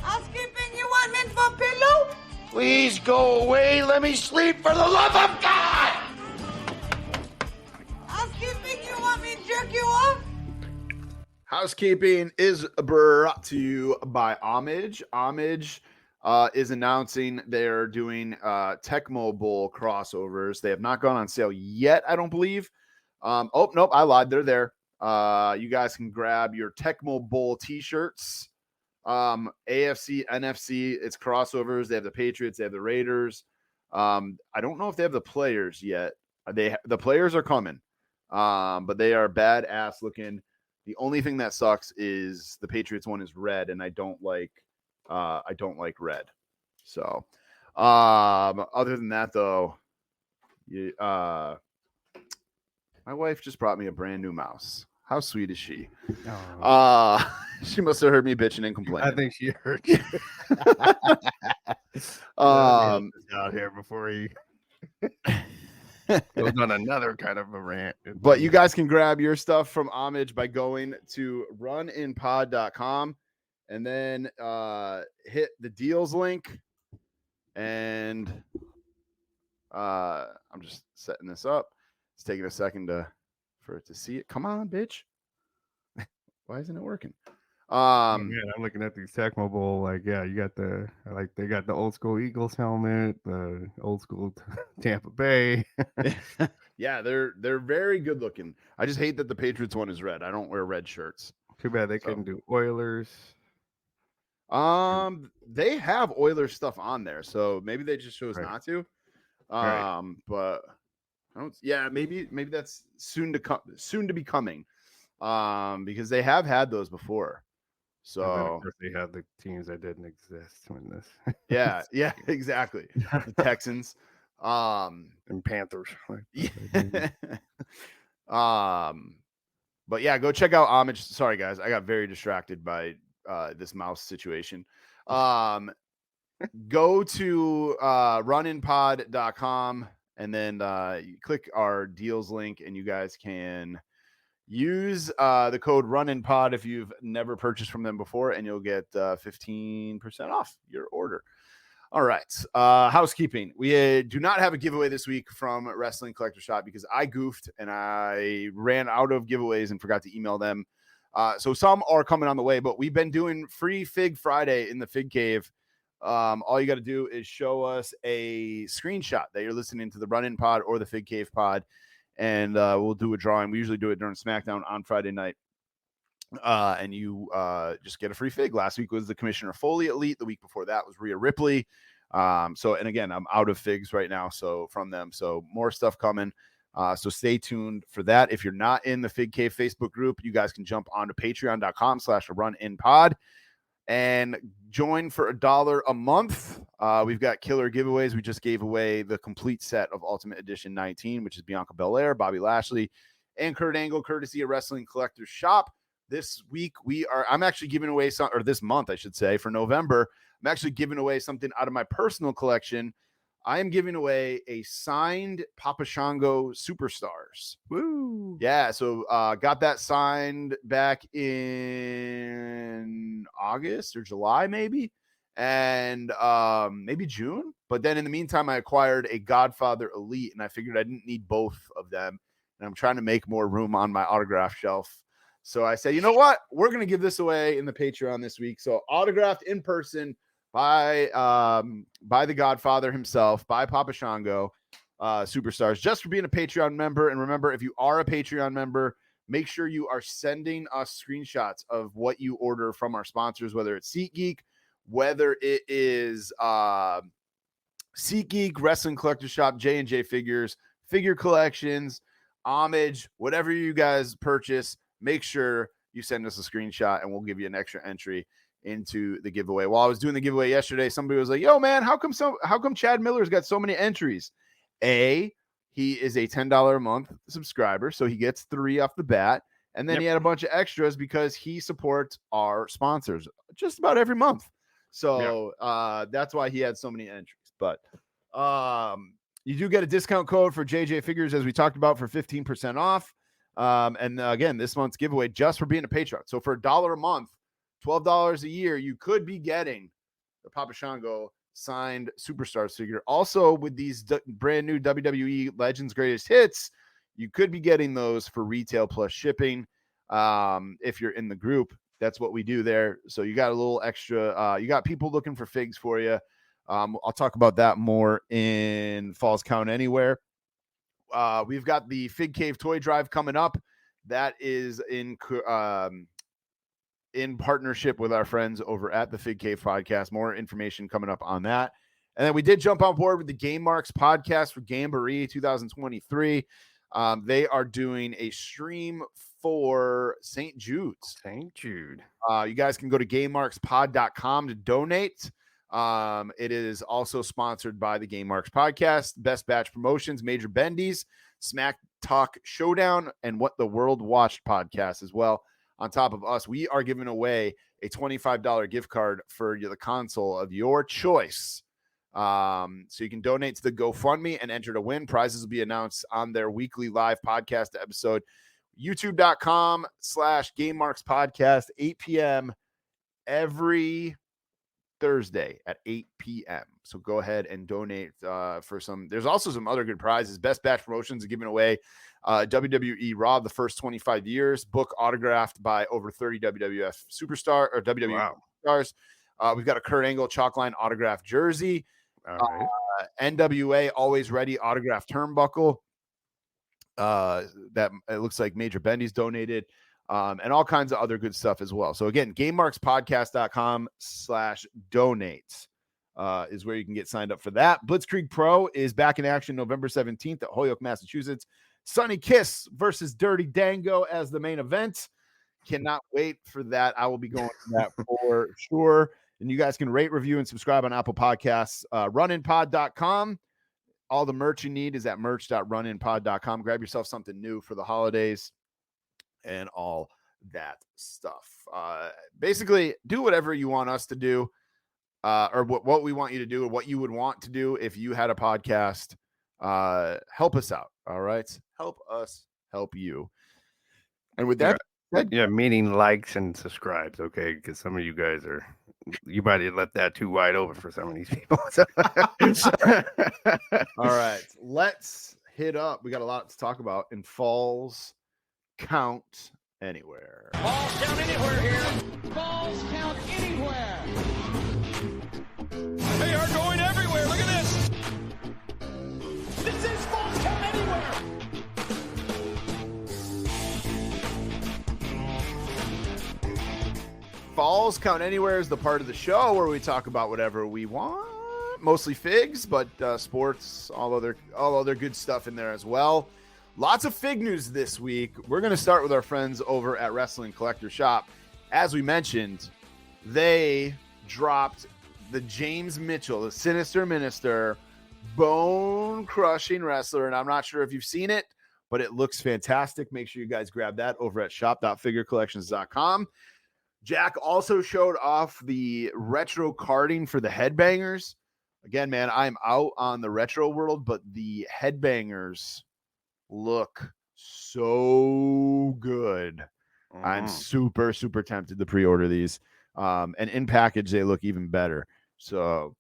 Housekeeping, you want mint for pillow? Please go away. Let me sleep for the love of God. Housekeeping, you want me to jerk you off? Housekeeping is brought to you by Homage. Homage is announcing they're doing Tecmo Bowl crossovers. They have not gone on sale yet, I don't believe. Nope, I lied. They're there. You guys can grab your Tecmo Bowl t-shirts. AFC, NFC, it's crossovers. They have the Patriots, they have the Raiders. I don't know if they have the players yet. The players are coming. But they are badass looking. The only thing that sucks is the Patriots one is red, and I don't like red. So, other than that, though, my wife just brought me a brand new mouse. How sweet is she? Oh. She must have heard me bitching and complaining. I think she heard you. Out here before he goes on another kind of a rant. But you guys can grab your stuff from Homage by going to runinpod.com and then hit the deals link. And I'm just setting this up. It's taking a second for it to see it. Come on, bitch. Why isn't it working? I'm looking at these Tecmo Bowl. Like, yeah, you got they got the old school Eagles helmet, the old school Tampa Bay. Yeah, they're very good looking. I just hate that the Patriots one is red. I don't wear red shirts. Too bad they couldn't do Oilers. They have Oilers stuff on there, so maybe they just chose Right. not to. Right. But I don't. Yeah, maybe that's soon to be coming. Because they have had those before. And then, of So course, they had the teams that didn't exist when this. yeah, exactly. The Texans, and Panthers. yeah. But yeah, go check out Homage. Sorry guys, I got very distracted by this mouse situation. Go to runinpod.com and then you click our deals link, and you guys can use the code RUNINPOD if you've never purchased from them before, and you'll get 15% off your order. All right. Housekeeping. We do not have a giveaway this week from Wrestling Collector Shop because I goofed and I ran out of giveaways and forgot to email them. So some are coming on the way, but we've been doing free Fig Friday in the Fig Cave. All you got to do is show us a screenshot that you're listening to the Run-In Pod or the Fig Cave Pod, and we'll do a drawing. We usually do it during SmackDown on Friday night. And you just get a free fig. Last week was the Commissioner Foley Elite. The week before that was Rhea Ripley. And again, I'm out of figs right now, so from them. So more stuff coming. So stay tuned for that. If you're not in the Fig Cave Facebook group, you guys can jump onto patreon.com/runinpod and join for $1 a month. We've got killer giveaways. We just gave away the complete set of Ultimate Edition 19, which is Bianca Belair, Bobby Lashley, and Kurt Angle, courtesy of Wrestling Collector's Shop. This week I'm actually giving away this month, I should say, for November. I'm actually giving away something out of my personal collection. I am giving away a signed Papa Shango Superstars. Woo! Yeah, so got that signed back in August or July, maybe, and maybe June. But then in the meantime, I acquired a Godfather Elite, and I figured I didn't need both of them. And I'm trying to make more room on my autograph shelf. So I said, you know what? We're going to give this away in the Patreon this week. So autographed in person by the Godfather himself, by Papa Shango Superstars, just for being a Patreon member. And remember, if you are a Patreon member, make sure you are sending us screenshots of what you order from our sponsors, whether it's SeatGeek, whether it is SeatGeek, Wrestling Collector Shop, J&J Figures, Figure Collections, Homage, whatever you guys purchase. Make sure you send us a screenshot and we'll give you an extra entry into the giveaway. While I was doing the giveaway yesterday, somebody was like, yo, man, how come Chad Miller's got so many entries? He is a $10 a month subscriber, so he gets 3 off the bat. And then he had a bunch of extras because he supports our sponsors just about every month. So that's why he had so many entries. But you do get a discount code for JJ Figures, as we talked about, for 15% off. And again, this month's giveaway just for being a Patreon. So for $1 a month, $12 a year, you could be getting the Papa Shango signed Superstars figure. Also, with these brand new WWE Legends Greatest Hits, you could be getting those for retail plus shipping. If you're in the group, that's what we do there. So you got a little extra. You got people looking for figs for you. I'll talk about that more in Falls Count Anywhere. We've got the Fig Cave Toy Drive coming up. That is in partnership with our friends over at the Fig Cave Podcast. More information coming up on that. And then we did jump on board with the Game Marks podcast for Gamboree 2023. They are doing a stream for St. Jude's. St. Jude. You guys can go to GameMarksPod.com to donate. It is also sponsored by the Game Marks Podcast, Best Batch Promotions, Major Bendy's, Smack Talk Showdown, and What the World Watched podcast as well. On top of us, we are giving away a $25 gift card for the console of your choice. So you can donate to the GoFundMe and enter to win. Prizes will be announced on their weekly live podcast episode. YouTube.com/GameMarksPodcast, 8 p.m. every Thursday at 8 p.m. So go ahead and donate for some. There's also some other good prizes. Best Batch Promotions are giving away WWE Raw the first 25 years, book autographed by over 30 WWF superstar or WWE stars. We've got a Kurt Angle Chalkline autographed jersey. All right. NWA Always Ready autographed turnbuckle. That it looks like Major Bendy's donated. and all kinds of other good stuff as well. So again, gamemarkspodcast.com/donate is where you can get signed up for that. Blitzkrieg Pro is back in action November 17th at Holyoke, Massachusetts. Sunny Kiss versus Dirty Dango as the main event. Cannot wait for that. I will be going to that for sure. And you guys can rate, review, and subscribe on Apple Podcasts. Runinpod.com. All the merch you need is at merch.runinpod.com. Grab yourself something new for the holidays and all that stuff. Basically, do whatever you want us to do, or what we want you to do, or what you would want to do if you had a podcast. Help us out. All right. Help us help you. And with that, yeah, meaning likes and subscribes, okay? Because some of you guys you might have left that too wide open for some of these people. All right, let's hit up. We got a lot to talk about in Falls Count Anywhere. Falls count anywhere here. Balls count anywhere. They are going everywhere. Look at this. This is Falls count anywhere. Falls Count Anywhere is the part of the show where we talk about whatever we want, mostly figs, but sports, all other good stuff in there as well. Lots of fig news this week. We're going to start with our friends over at Wrestling Collector Shop. As we mentioned, they dropped the James Mitchell, the Sinister Minister, bone-crushing wrestler, and I'm not sure if you've seen it, but it looks fantastic. Make sure you guys grab that over at shop.figurecollections.com. Jack also showed off the retro carding for the Headbangers. Again, man, I'm out on the retro world, but the Headbangers look so good. I'm super, super tempted to pre-order these. And in package, they look even better. So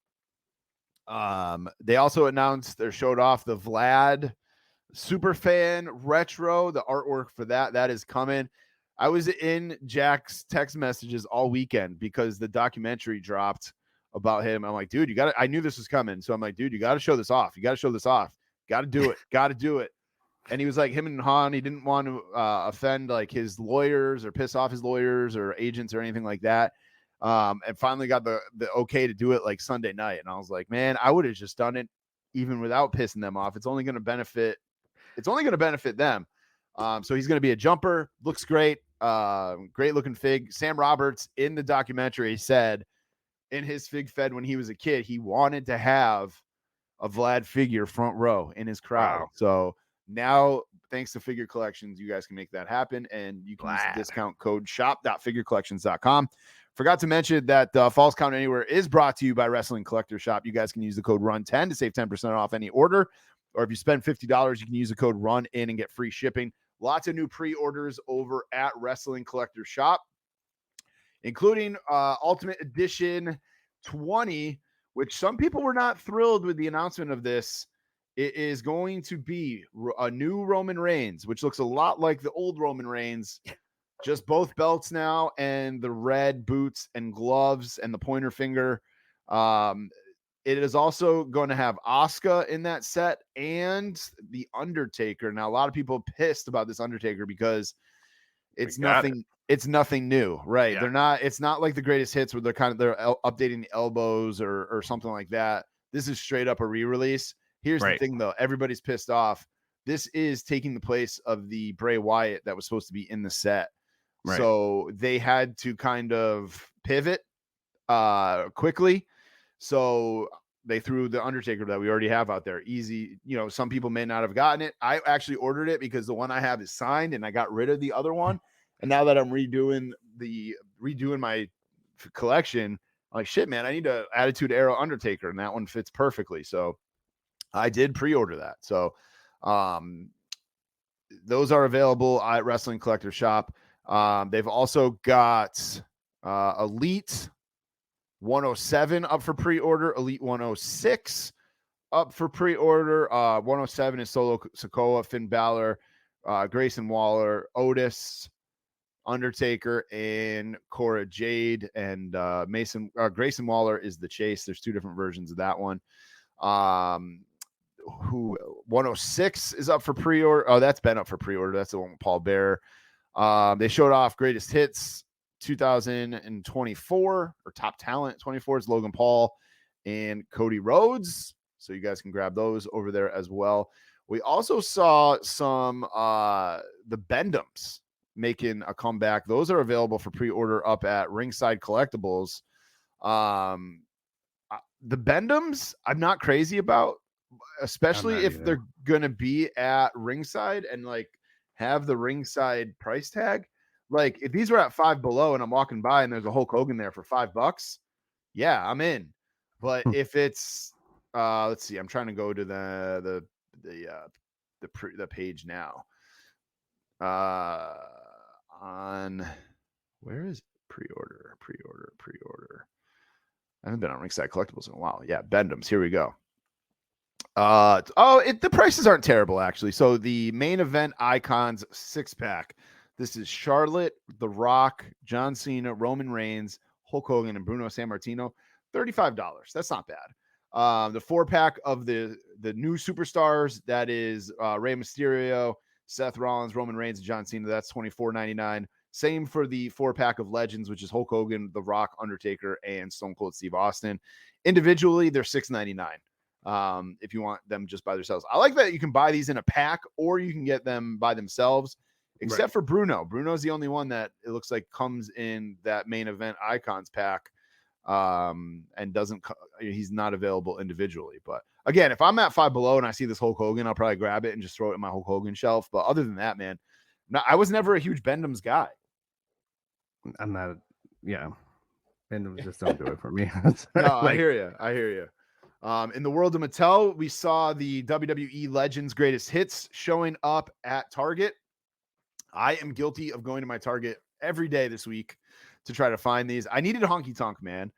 they also announced or showed off the Vlad Superfan Retro, the artwork for that is coming. I was in Jack's text messages all weekend because the documentary dropped about him. I'm like, dude, I knew this was coming. So I'm like, dude, you got to show this off. Got to do it. Got to do it. And he was like, him and Han, he didn't want to offend like his lawyers or piss off his lawyers or agents or anything like that. And finally got the okay to do it like Sunday night. And I was like, man, I would have just done it even without pissing them off. It's only going to benefit them. So he's going to be a jumper. Looks great. Great looking fig. Sam Roberts in the documentary said in his fig fed when he was a kid, he wanted to have a Vlad figure front row in his crowd. Wow. So now, thanks to Figure Collections, you guys can make that happen, and you can use the discount code shop.figurecollections.com. Forgot to mention that Falls Count Anywhere is brought to you by Wrestling Collector Shop. You guys can use the code RUN10 to save 10% off any order, or if you spend $50, you can use the code RUN in and get free shipping. Lots of new pre-orders over at Wrestling Collector Shop, including Ultimate Edition 20, which some people were not thrilled with the announcement of this. It is going to be a new Roman Reigns, which looks a lot like the old Roman Reigns, just both belts now and the red boots and gloves and the pointer finger. It is also going to have Asuka in that set and the Undertaker. Now, a lot of people pissed about this Undertaker because it's nothing new, right? Yeah. It's not like the greatest hits where they're updating the elbows or something like that. This is straight up a re-release. Here's the thing though. Everybody's pissed off. This is taking the place of the Bray Wyatt that was supposed to be in the set. Right. So they had to kind of pivot quickly. So they threw the Undertaker that we already have out there. Easy. Some people may not have gotten it. I actually ordered it because the one I have is signed and I got rid of the other one. And now that I'm redoing my collection, I'm like, shit, man, I need a Attitude Era Undertaker. And that one fits perfectly. So I did pre-order that. So those are available at Wrestling Collector Shop. They've also got Elite 107 up for pre-order, Elite 106 up for pre-order. 107 is Solo Sikoa, Finn Balor, Grayson Waller, Otis, Undertaker, and Cora Jade. And Grayson Waller is the Chase. There's two different versions of that one. 106 is up for pre-order. Oh, that's been up for pre-order. That's the one with Paul Bearer. They showed off greatest hits 2024 or top talent 24 is Logan Paul and Cody Rhodes. So you guys can grab those over there as well. We also saw some the Bendums making a comeback. Those are available for pre-order up at Ringside Collectibles. The Bendums, I'm not crazy about, especially if they're gonna be at Ringside and like have the Ringside price tag. Like if these were at Five Below and I'm walking by and there's a Hulk Hogan there for $5, yeah, I'm in. But if it's let's see, I'm trying to go to the page now. On where is pre-order? I haven't been on Ringside Collectibles in a while. Yeah, Bendums. Here we go. The prices aren't terrible actually. So the main event icons 6-pack. This is Charlotte, The Rock, John Cena, Roman Reigns, Hulk Hogan, and Bruno Sammartino. $35. That's not bad. The 4-pack of the new superstars, that is Rey Mysterio, Seth Rollins, Roman Reigns, and John Cena. That's $24.99. Same for the 4-pack of legends, which is Hulk Hogan, The Rock, Undertaker, and Stone Cold Steve Austin. Individually, they're $6.99. If you want them just by themselves. I like that you can buy these in a pack or you can get them by themselves, except for Bruno. Bruno's the only one that it looks like comes in that main event icons pack. And he's not available individually. But again, if I'm at Five Below and I see this Hulk Hogan, I'll probably grab it and just throw it in my Hulk Hogan shelf. But other than that, man, I was never a huge Bendums guy. I'm not. Yeah, Bendums just don't do it for me. No, I hear you. In the world of Mattel, we saw the WWE Legends Greatest Hits showing up at Target. I am guilty of going to my Target every day this week to try to find these. I needed Honky Tonk Man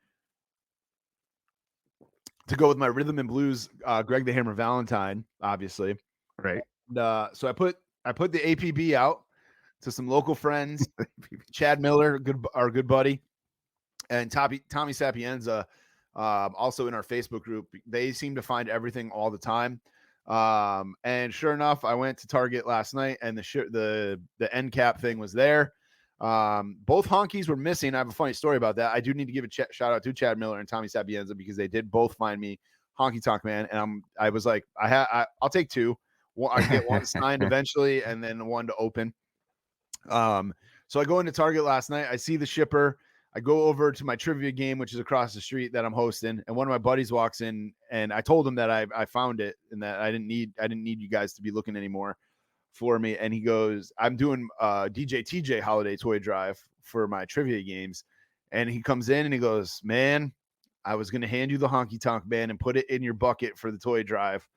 to go with my Rhythm and Blues, Greg the Hammer Valentine, obviously. Right. So I put the APB out to some local friends, Chad Miller, our good buddy, and Tommy Sapienza, also in our Facebook group. They seem to find everything all the time. And sure enough, I went to Target last night and the end cap thing was there. Both honkies were missing. I have a funny story about that. I do need to give a shout out to Chad Miller and Tommy Sapienza because they did both find me Honky Tonk Man. And I was like, I'll take two. I can get one signed eventually and then one to open. So I go into Target last night. I see the shipper. I go over to my trivia game, which is across the street that I'm hosting. And one of my buddies walks in and I told him that I found it and that I didn't need you guys to be looking anymore for me. And he goes, I'm doing DJ TJ holiday toy drive for my trivia games. And he comes in and he goes, man, I was going to hand you the Honky Tonk Man and put it in your bucket for the toy drive,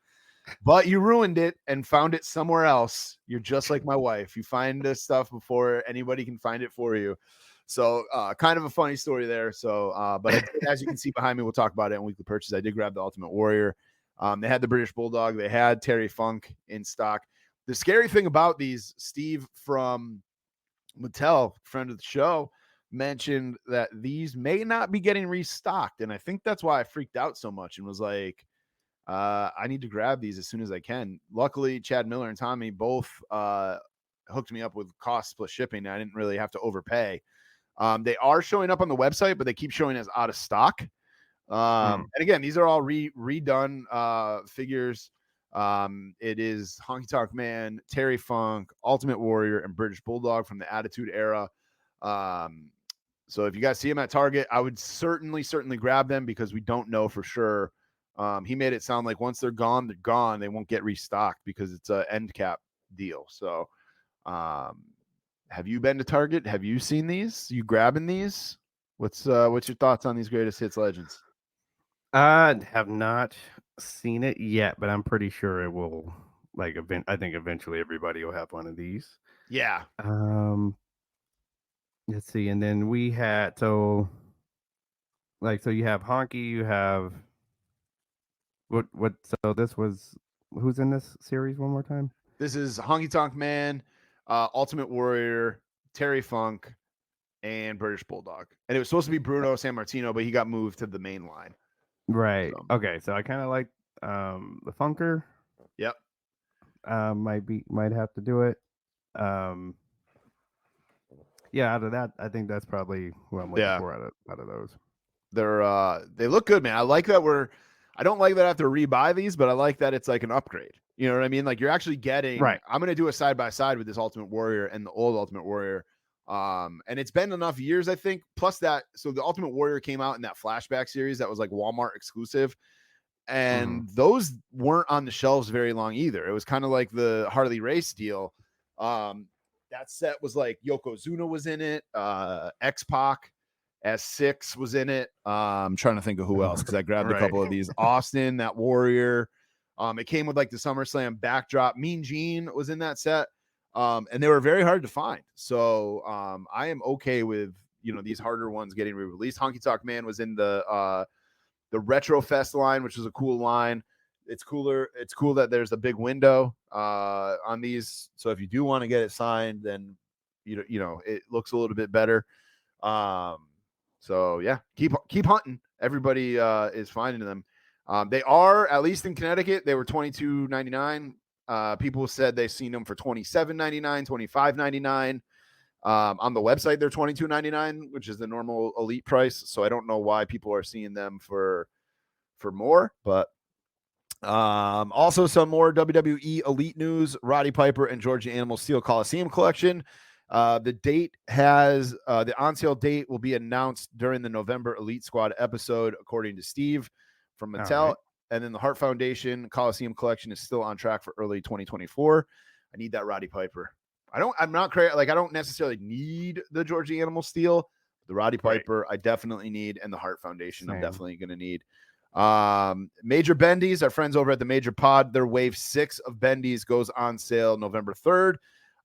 but you ruined it and found it somewhere else. You're just like my wife. You find this stuff before anybody can find it for you. So kind of a funny story there. So, but as you can see behind me, we'll talk about it in weekly purchase. I did grab the Ultimate Warrior. They had the British Bulldog. They had Terry Funk in stock. The scary thing about these, Steve from Mattel, friend of the show, mentioned that these may not be getting restocked. And I think that's why I freaked out so much and was like, I need to grab these as soon as I can. Luckily, Chad Miller and Tommy both hooked me up with cost plus shipping. I didn't really have to overpay. They are showing up on the website, but they keep showing as out of stock. And again, these are all redone figures. It is Honky Tonk Man, Terry Funk, Ultimate Warrior, and British Bulldog from the Attitude Era. So if you guys see them at Target, I would certainly grab them because we don't know for sure. He made it sound like once they're gone, they're gone. They won't get restocked because it's an end cap deal. So, have you been to Target? Have you seen these? You grabbing these? What's your thoughts on these greatest hits legends? I have not seen it yet, but I'm pretty sure it will. I think eventually everybody will have one of these. Yeah. Let's see, and then we had so you have Honky, you have what? So this was who's in this series one more time? This is Honky Tonk Man, Ultimate Warrior, Terry Funk, and British Bulldog. And it was supposed to be Bruno Sammartino, but he got moved to the main line. Right. So. Okay. So I kind of like the Funker. Yep. Might have to do it. Yeah, out of that, I think that's probably who I'm looking Yeah. for out of those. They look good, man. I like that I don't like that I have to rebuy these, but I like that it's like an upgrade. You know what I mean? Like you're actually getting, Right. I'm going to do a side by side with this Ultimate Warrior and the old Ultimate Warrior. And it's been enough years, I think. Plus that, so the Ultimate Warrior came out in that flashback series that was like Walmart exclusive. And those weren't on the shelves very long either. It was kind of like the Harley Race deal. That set was like Yokozuna was in it, X-Pac S6 was in it. I'm trying to think of who else because I grabbed a couple of these. Austin, that Warrior. It came with like the SummerSlam backdrop. Mean Gene was in that set. And they were very hard to find. So I am okay with these harder ones getting re-released. Honky Tonk Man was in the Retro Fest line, which was a cool line. It's cooler. It's cool that there's a big window on these. So if you do want to get it signed, then it looks a little bit better. So yeah, keep hunting. Everybody is finding them. They are, at least in Connecticut, they were $22.99. People said they've seen them for $27.99, $25.99. On the website, they're $22.99, which is the normal elite price. So I don't know why people are seeing them for more, but also some more WWE elite news. Roddy Piper and Georgia Animal Steel Coliseum collection. The date has the on sale date will be announced during the November Elite Squad episode, according to Steve from Mattel. Right. And then the Hart Foundation Coliseum collection is still on track for early 2024. I need that Roddy Piper. I'm not crazy. Like I don't necessarily need the Georgia Animal Steel. The Roddy Piper, right. I definitely need, and the Hart Foundation, I'm definitely going to need. Major Bendies, our friends over at the Major Pod, their wave 6 of Bendies goes on sale November 3rd.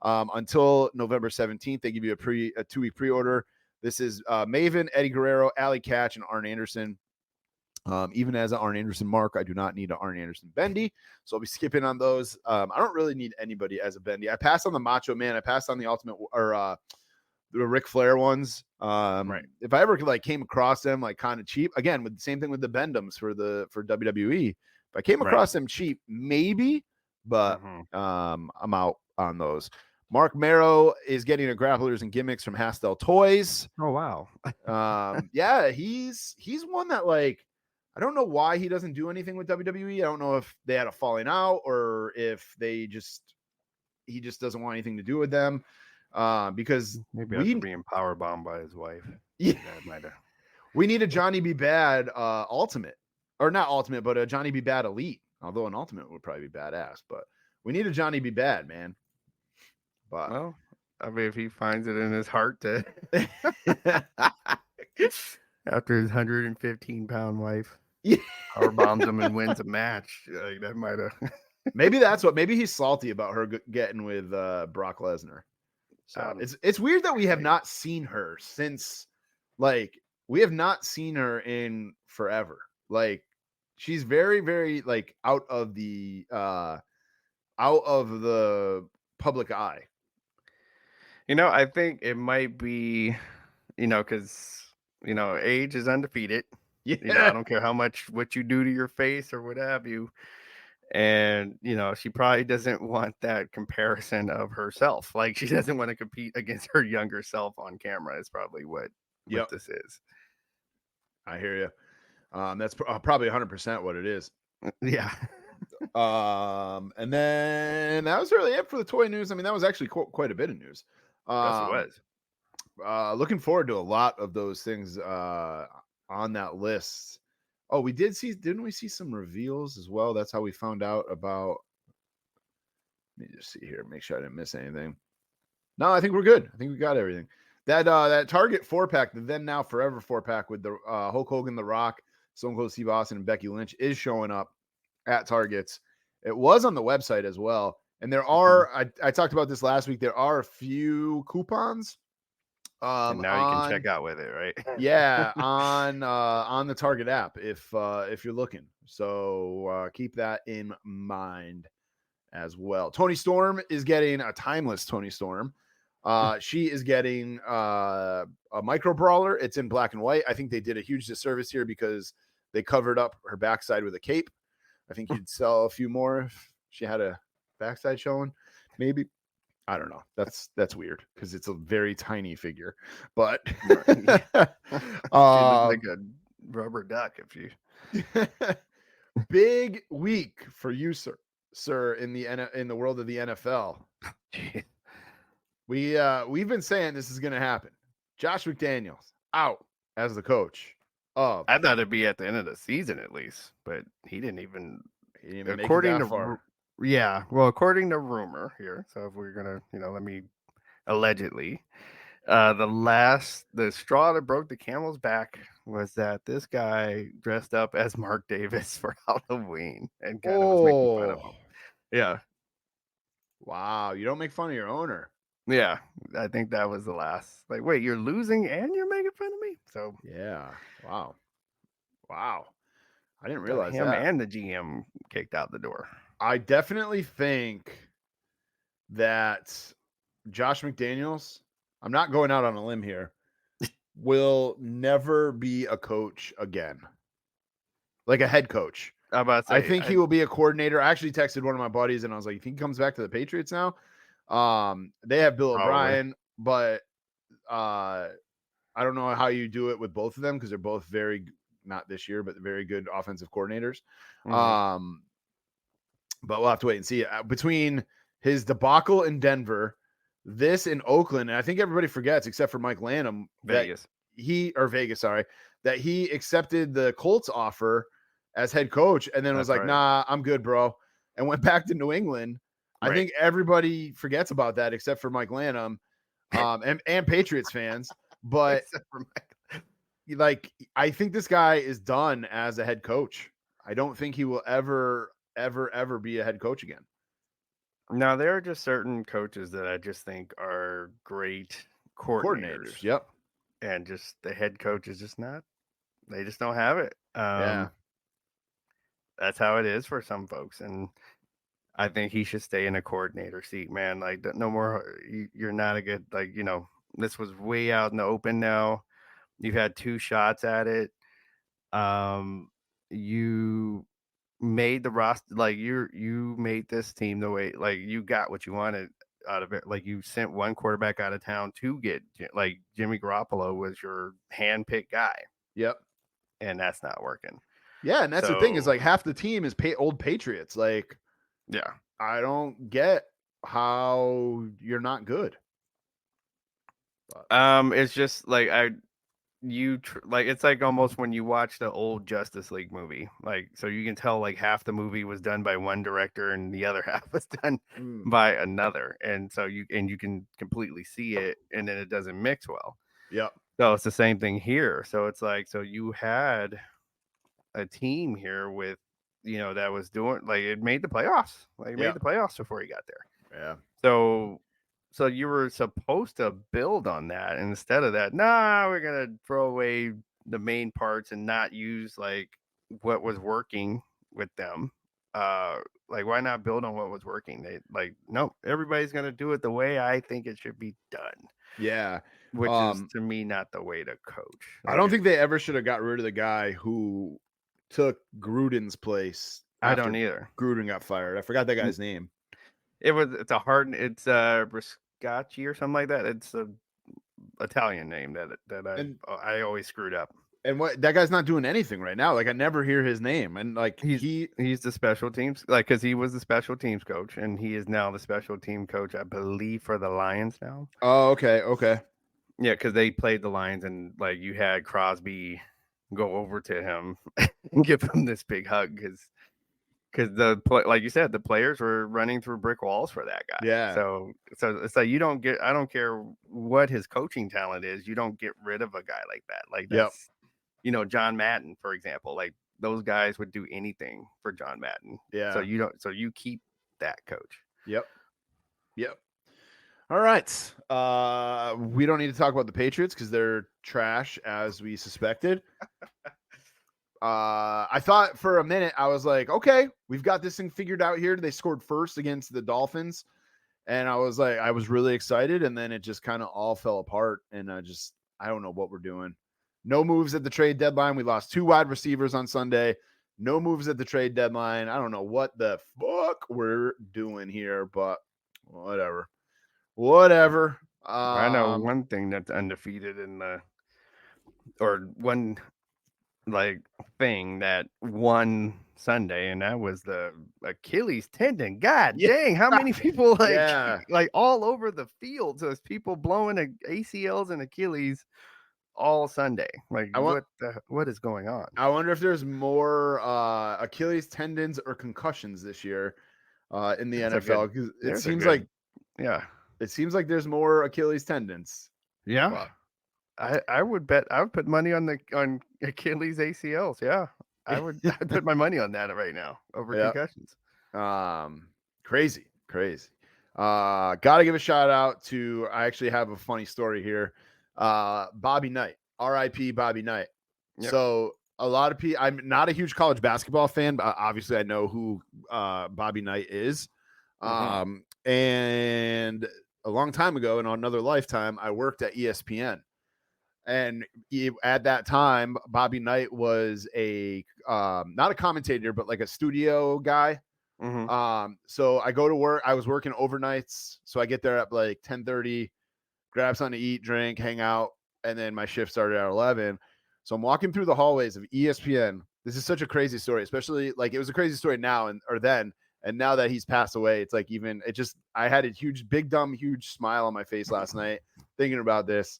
Until November 17th, they give you a 2-week pre-order. This is Maven, Eddie Guerrero, Allie Katch, and Arn Anderson. Even as an Arn Anderson mark, I do not need an Arn Anderson Bendy, so I'll be skipping on those. I don't really need anybody as a Bendy. I passed on the Macho Man. I passed on the Ultimate or the Ric Flair ones. Right. If I ever came across them kind of cheap, again with the same thing with the Bendums for WWE. If I came across them cheap, maybe, but I'm out on those. Mark Marrow is getting a grapplers and gimmicks from Hastel Toys. Oh wow. Yeah, he's one that I don't know why he doesn't do anything with WWE. I don't know if they had a falling out or if he just doesn't want anything to do with them. Because maybe after being power bombed by his wife. Yeah, we need a Johnny B. Bad ultimate, or not ultimate, but a Johnny B. Bad elite. Although an ultimate would probably be badass, but we need a Johnny B. Bad, man. But well, I mean, if he finds it in his heart to after his 115-pound wife power bombs him and wins a match, that might have. Maybe he's salty about her getting with Brock Lesnar. So it's weird that we have not seen her since, we have not seen her in forever. She's very, very out of the public eye. I think it might be, because age is undefeated. Yeah, I don't care what you do to your face or what have you. And, she probably doesn't want that comparison of herself. She doesn't want to compete against her younger self on camera is probably what this is. I hear you. That's probably 100% what it is. Yeah. And then that was really it for the toy news. I mean, that was actually quite a bit of news. Yes, it was. Looking forward to a lot of those things on that list. Oh, didn't we see some reveals as well? That's how we found out about. Let me just see here, make sure I didn't miss anything. No, I think we're good. I think we got everything. That Target 4-pack, the Then Now Forever 4-pack with the Hulk Hogan, The Rock, Stone Cold Steve Austin, and Becky Lynch is showing up at Targets. It was on the website as well. And there are, I talked about this last week, there are a few coupons. And now you can check out with it, right? Yeah, on the Target app if you're looking. So keep that in mind as well. Toni Storm is getting a timeless Toni Storm. She is getting a micro brawler. It's in black and white. I think they did a huge disservice here because they covered up her backside with a cape. I think you'd sell a few more if she had a backside showing, maybe. I don't know. That's weird because it's a very tiny figure, but She looks like a rubber duck if you. big week for you, sir, in the world of the NFL. Jeez. We've been saying this is going to happen. Josh McDaniels out as the coach of. I thought it'd be at the end of the season at least, but he didn't even Make it according that to far. yeah, well, according to rumor here. So if we're gonna, let me allegedly, the straw that broke the camel's back was that this guy dressed up as Mark Davis for Halloween and kind of was making fun of him. Yeah, Wow, you don't make fun of your owner. yeah, I think that was the last. Like, wait, you're losing and you're making fun of me? So Yeah, wow, I didn't got realize him that. and the GM kicked out the door. I definitely think that Josh McDaniels, I'm not going out on a limb here, will never be a coach again. Like a head coach. I'm about to say, I think he will be a coordinator. I actually texted one of my buddies and I was like, you think he comes back to the Patriots now? They have Bill O'Brien, but I don't know how you do it with both of them because they're both not this year, but very good offensive coordinators. Mhm. But we'll have to wait and see. Between his debacle in Denver, this in Oakland, and I think everybody forgets, except for Mike Lanham, Vegas. that he accepted the Colts offer as head coach and then was like, nah, I'm good, bro, and went back to New England. I think everybody forgets about that except for Mike Lanham, and Patriots fans. But I think this guy is done as a head coach. I don't think he will ever be a head coach again. Now, there are just certain coaches that I just think are great coordinators. Yep. And just the head coach is just not, they just don't have it. Yeah. That's how it is for some folks. And I think he should stay in a coordinator seat, man. Like, no more, you're not a good, this was way out in the open now. You've had 2 shots at it. You made the roster, like you made this team the way, like you got what you wanted out of it. Like you sent one quarterback out of town to get, like Jimmy Garoppolo was your hand-picked guy. Yep. And that's not working. Yeah, and that's the thing is like half the team is old Patriots. Like, yeah, I don't get how you're not good. It's just like it's like almost when you watch the old Justice League movie, like, so you can tell like half the movie was done by one director and the other half was done by another, and so you can completely see it, and then it doesn't mix well. Yep. So it's the same thing here. So it's like, so you had a team here with, that was doing, like, it made the playoffs. Like, it made the playoffs before he got there. Yeah. So you were supposed to build on that. And instead of that, we're going to throw away the main parts and not use like what was working with them. Like, why not build on what was working? They no, everybody's going to do it the way I think it should be done. Yeah. Which is, to me, not the way to coach. I don't think they ever should have got rid of the guy who took Gruden's place. I don't either. Gruden got fired. I forgot that guy's name. It's Riscacci or something like that. It's a Italian name that I always screwed up. And what, that guy's not doing anything right now. Like, I never hear his name. And like he's the special teams, like, because he was the special teams coach, and he is now the special team coach, I believe, for the Lions now. Oh, okay. Yeah, because they played the Lions, and like you had Crosby go over to him and give him this big hug because like you said, the players were running through brick walls for that guy. Yeah. So it's like, I don't care what his coaching talent is, you don't get rid of a guy like that. Like, that's, John Madden, for example, like those guys would do anything for John Madden. Yeah. So you keep that coach. Yep. All right. We don't need to talk about the Patriots because they're trash, as we suspected. I thought for a minute, I was like, okay, we've got this thing figured out here. They scored first against the Dolphins. And I was like, I was really excited. And then it just kind of all fell apart. And I don't know what we're doing. No moves at the trade deadline. We lost 2 wide receivers on Sunday. No moves at the trade deadline. I don't know what the fuck we're doing here, but whatever. whatever. I know one thing that's undefeated or one like thing that won Sunday, and that was the Achilles tendon. God Yeah. dang, how many people Yeah. like all over the field? So there's people blowing ACLs and Achilles all Sunday. Like what is going on? I wonder if there's more Achilles tendons or concussions this year in the NFL, because it seems like there's more Achilles tendons. Yeah. I would put money on Achilles ACLs. Yeah. I'd put my money on that right now over concussions. Crazy. Gotta give a shout out to, I actually have a funny story here. Bobby Knight, RIP Bobby Knight. Yep. So a lot of people, I'm not a huge college basketball fan, but obviously I know who Bobby Knight is. And a long time ago, in another lifetime, I worked at ESPN. And at that time, Bobby Knight was not a commentator, but like a studio guy. So I go to work. I was working overnights, so I get there at like 10:30, grab something to eat, drink, hang out, and then my shift started at 11. So I'm walking through the hallways of ESPN. This is such a crazy story, especially like it was a crazy story now or then, and now that he's passed away, it's like I had a huge smile on my face last night thinking about this.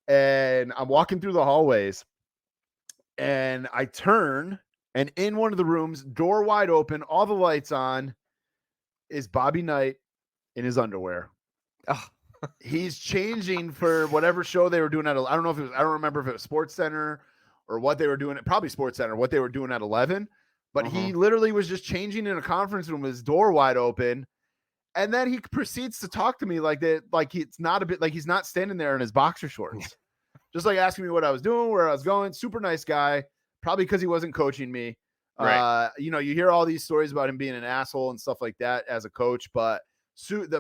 And I'm walking through the hallways, and I turn, and in one of the rooms, door wide open, all the lights on, is Bobby Knight in his underwear. Oh. He's changing for whatever show they were doing I don't remember if it was Sports Center or what they were doing. Probably Sports Center, what they were doing at 11. But he literally was just changing in a conference room with his door wide open. And then he proceeds to talk to me like that, like he's not standing there in his boxer shorts. Just like asking me what I was doing, where I was going. Super nice guy, probably because he wasn't coaching me. Right. You hear all these stories about him being an asshole and stuff like that as a coach, but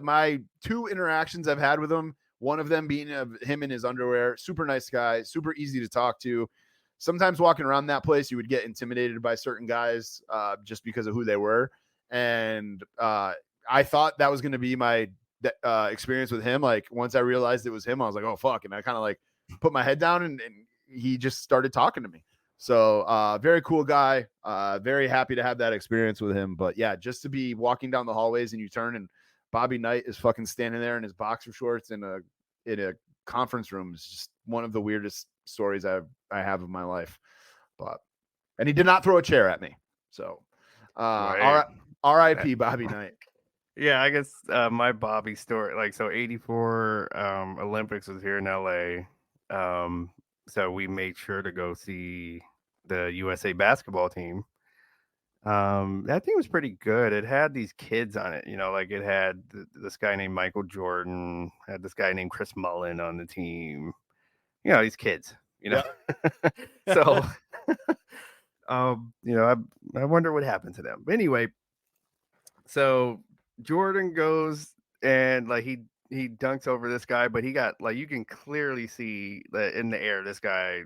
my two interactions I've had with him, one of them being him in his underwear, super nice guy, super easy to talk to. Sometimes walking around that place, you would get intimidated by certain guys just because of who they were. And I thought that was going to be my experience with him. Like once I realized it was him, I was like, oh, fuck. And I kind of like put my head down and he just started talking to me. So very cool guy. Very happy to have that experience with him. But yeah, just to be walking down the hallways and you turn and Bobby Knight is fucking standing there in his boxer shorts in a conference room is just one of the weirdest stories I have of my life. And he did not throw a chair at me. So RIP Bobby Knight. Yeah, I guess my Bobby story, 84 Olympics was here in LA. So we made sure to go see the USA basketball team. That team was pretty good. It had these kids on it, it had this guy named Michael Jordan, had this guy named Chris Mullin on the team, these kids, So, I wonder what happened to them. But anyway, so Jordan goes and he dunks over this guy, but he got you can clearly see that in the air, this guy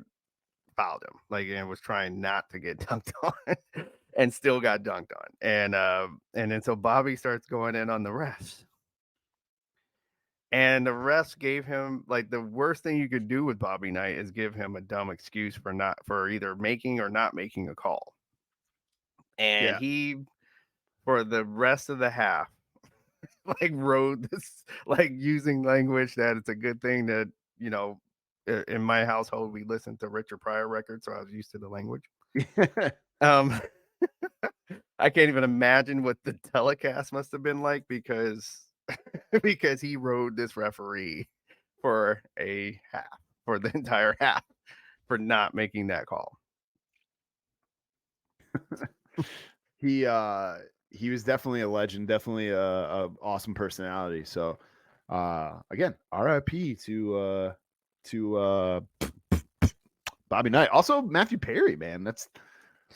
fouled him, and was trying not to get dunked on and still got dunked on. And then so Bobby starts going in on the refs. And the refs gave him the worst thing you could do with Bobby Knight is give him a dumb excuse for either making or not making a call. And he, for the rest of the half, wrote this, using language that it's a good thing that, in my household, we listened to Richard Pryor records, so I was used to the language. I can't even imagine what the telecast must have been like because he rode this referee for the entire half for not making that call. He was definitely a legend, definitely a awesome personality. So again, RIP to Bobby Knight. Also Matthew Perry, man.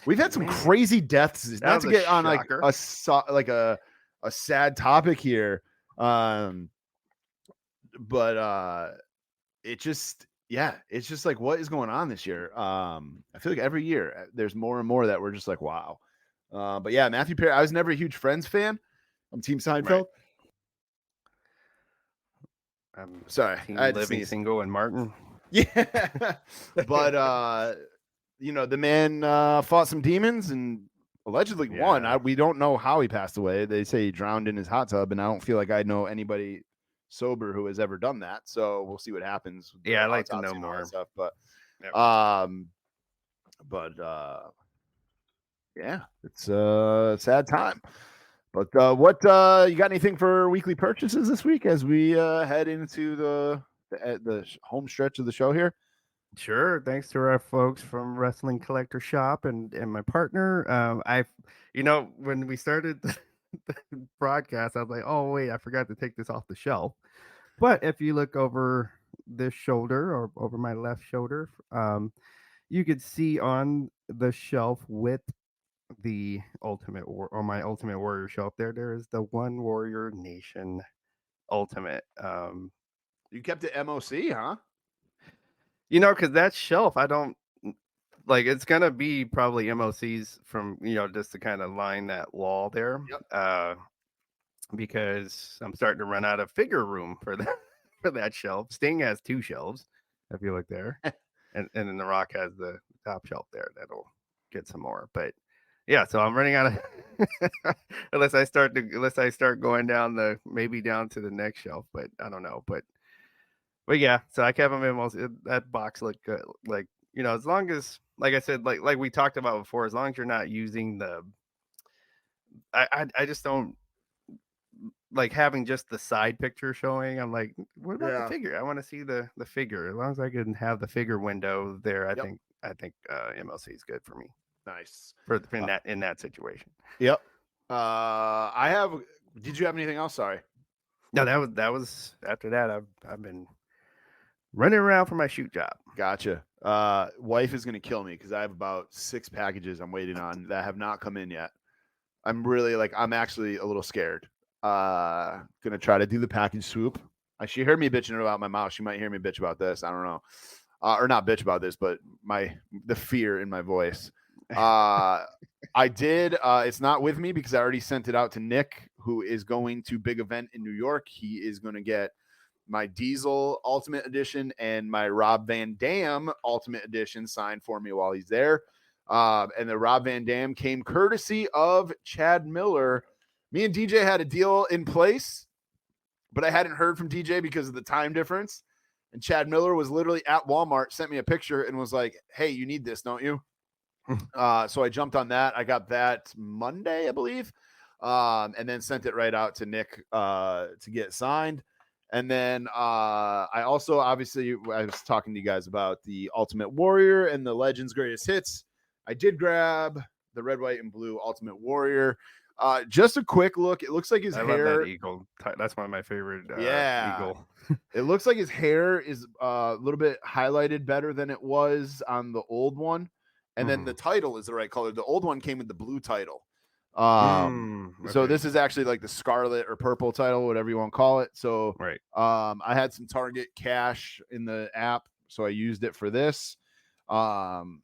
We've had some crazy deaths. Not to get on a sad topic here. But it's just what is going on this year? I feel like every year there's more and more that we're just like, wow. But yeah, Matthew Perry, I was never a huge Friends fan. I'm Team Seinfeld. Sorry, Team I had to Living sneeze. Single and Martin. Yeah, but the man fought some demons and allegedly won. We don't know how he passed away. They say he drowned in his hot tub, and I don't feel like I know anybody sober who has ever done that. So we'll see what happens. Yeah, I'd like to know more stuff, but yeah, it's a sad time. But what you got anything for weekly purchases this week as we head into the home stretch of the show here? Sure. Thanks to our folks from Wrestling Collector Shop and my partner. When we started the broadcast, I was like, oh, wait, I forgot to take this off the shelf. But if you look over this shoulder or over my left shoulder, you could see on the shelf with the my Ultimate Warrior shelf there is the One Warrior Nation Ultimate. You kept it MOC, huh? Because that shelf, I don't like. It's gonna be probably MOCs from just to kind of line that wall there. Yep. Because I'm starting to run out of figure room for that shelf. Sting has 2 shelves, if you look there, and then The Rock has the top shelf there. That'll get some more, but yeah. So I'm running out of unless I start going down down to the next shelf, but I don't know, but yeah. So I kept them in that box looked good. Like as long as, like I said, like we talked about before, as long as you're not using I just don't like having just the side picture showing. I'm like, what about the figure? I want to see the figure. As long as I can have the figure window there, I think MLC is good for me. Nice in that situation. Yep. Did you have anything else? Sorry. No, that was after that. I've been running around for my shoot job. Gotcha. Wife is gonna kill me because I have about 6 packages I'm waiting on that have not come in yet. I'm actually a little scared. Gonna try to do the package swoop. She heard me bitching about my mouse. She might hear me bitch about this. I don't know. Or not bitch about this, but the fear in my voice. I did. It's not with me because I already sent it out to Nick, who is going to big event in New York. He is going to get my Diesel Ultimate Edition and my Rob Van Dam Ultimate Edition signed for me while he's there. And the Rob Van Dam came courtesy of Chad Miller. Me and DJ had a deal in place, but I hadn't heard from DJ because of the time difference. And Chad Miller was literally at Walmart, sent me a picture and was like, hey, you need this, don't you? So I jumped on that. I got that Monday, I believe. And then sent it right out to Nick to get signed. And then I also, obviously, I was talking to you guys about the Ultimate Warrior and the Legends Greatest Hits. I did grab the red, white, and blue Ultimate Warrior. Just a quick look. It looks like his hair. Love that eagle. That's one of my favorite. Eagle. It looks like his hair is a little bit highlighted better than it was on the old one. And then the title is the right color. The old one came with the blue title. So this is actually like the scarlet or purple title, whatever you want to call it. So right. I had some Target cash in the app, so I used it for this. And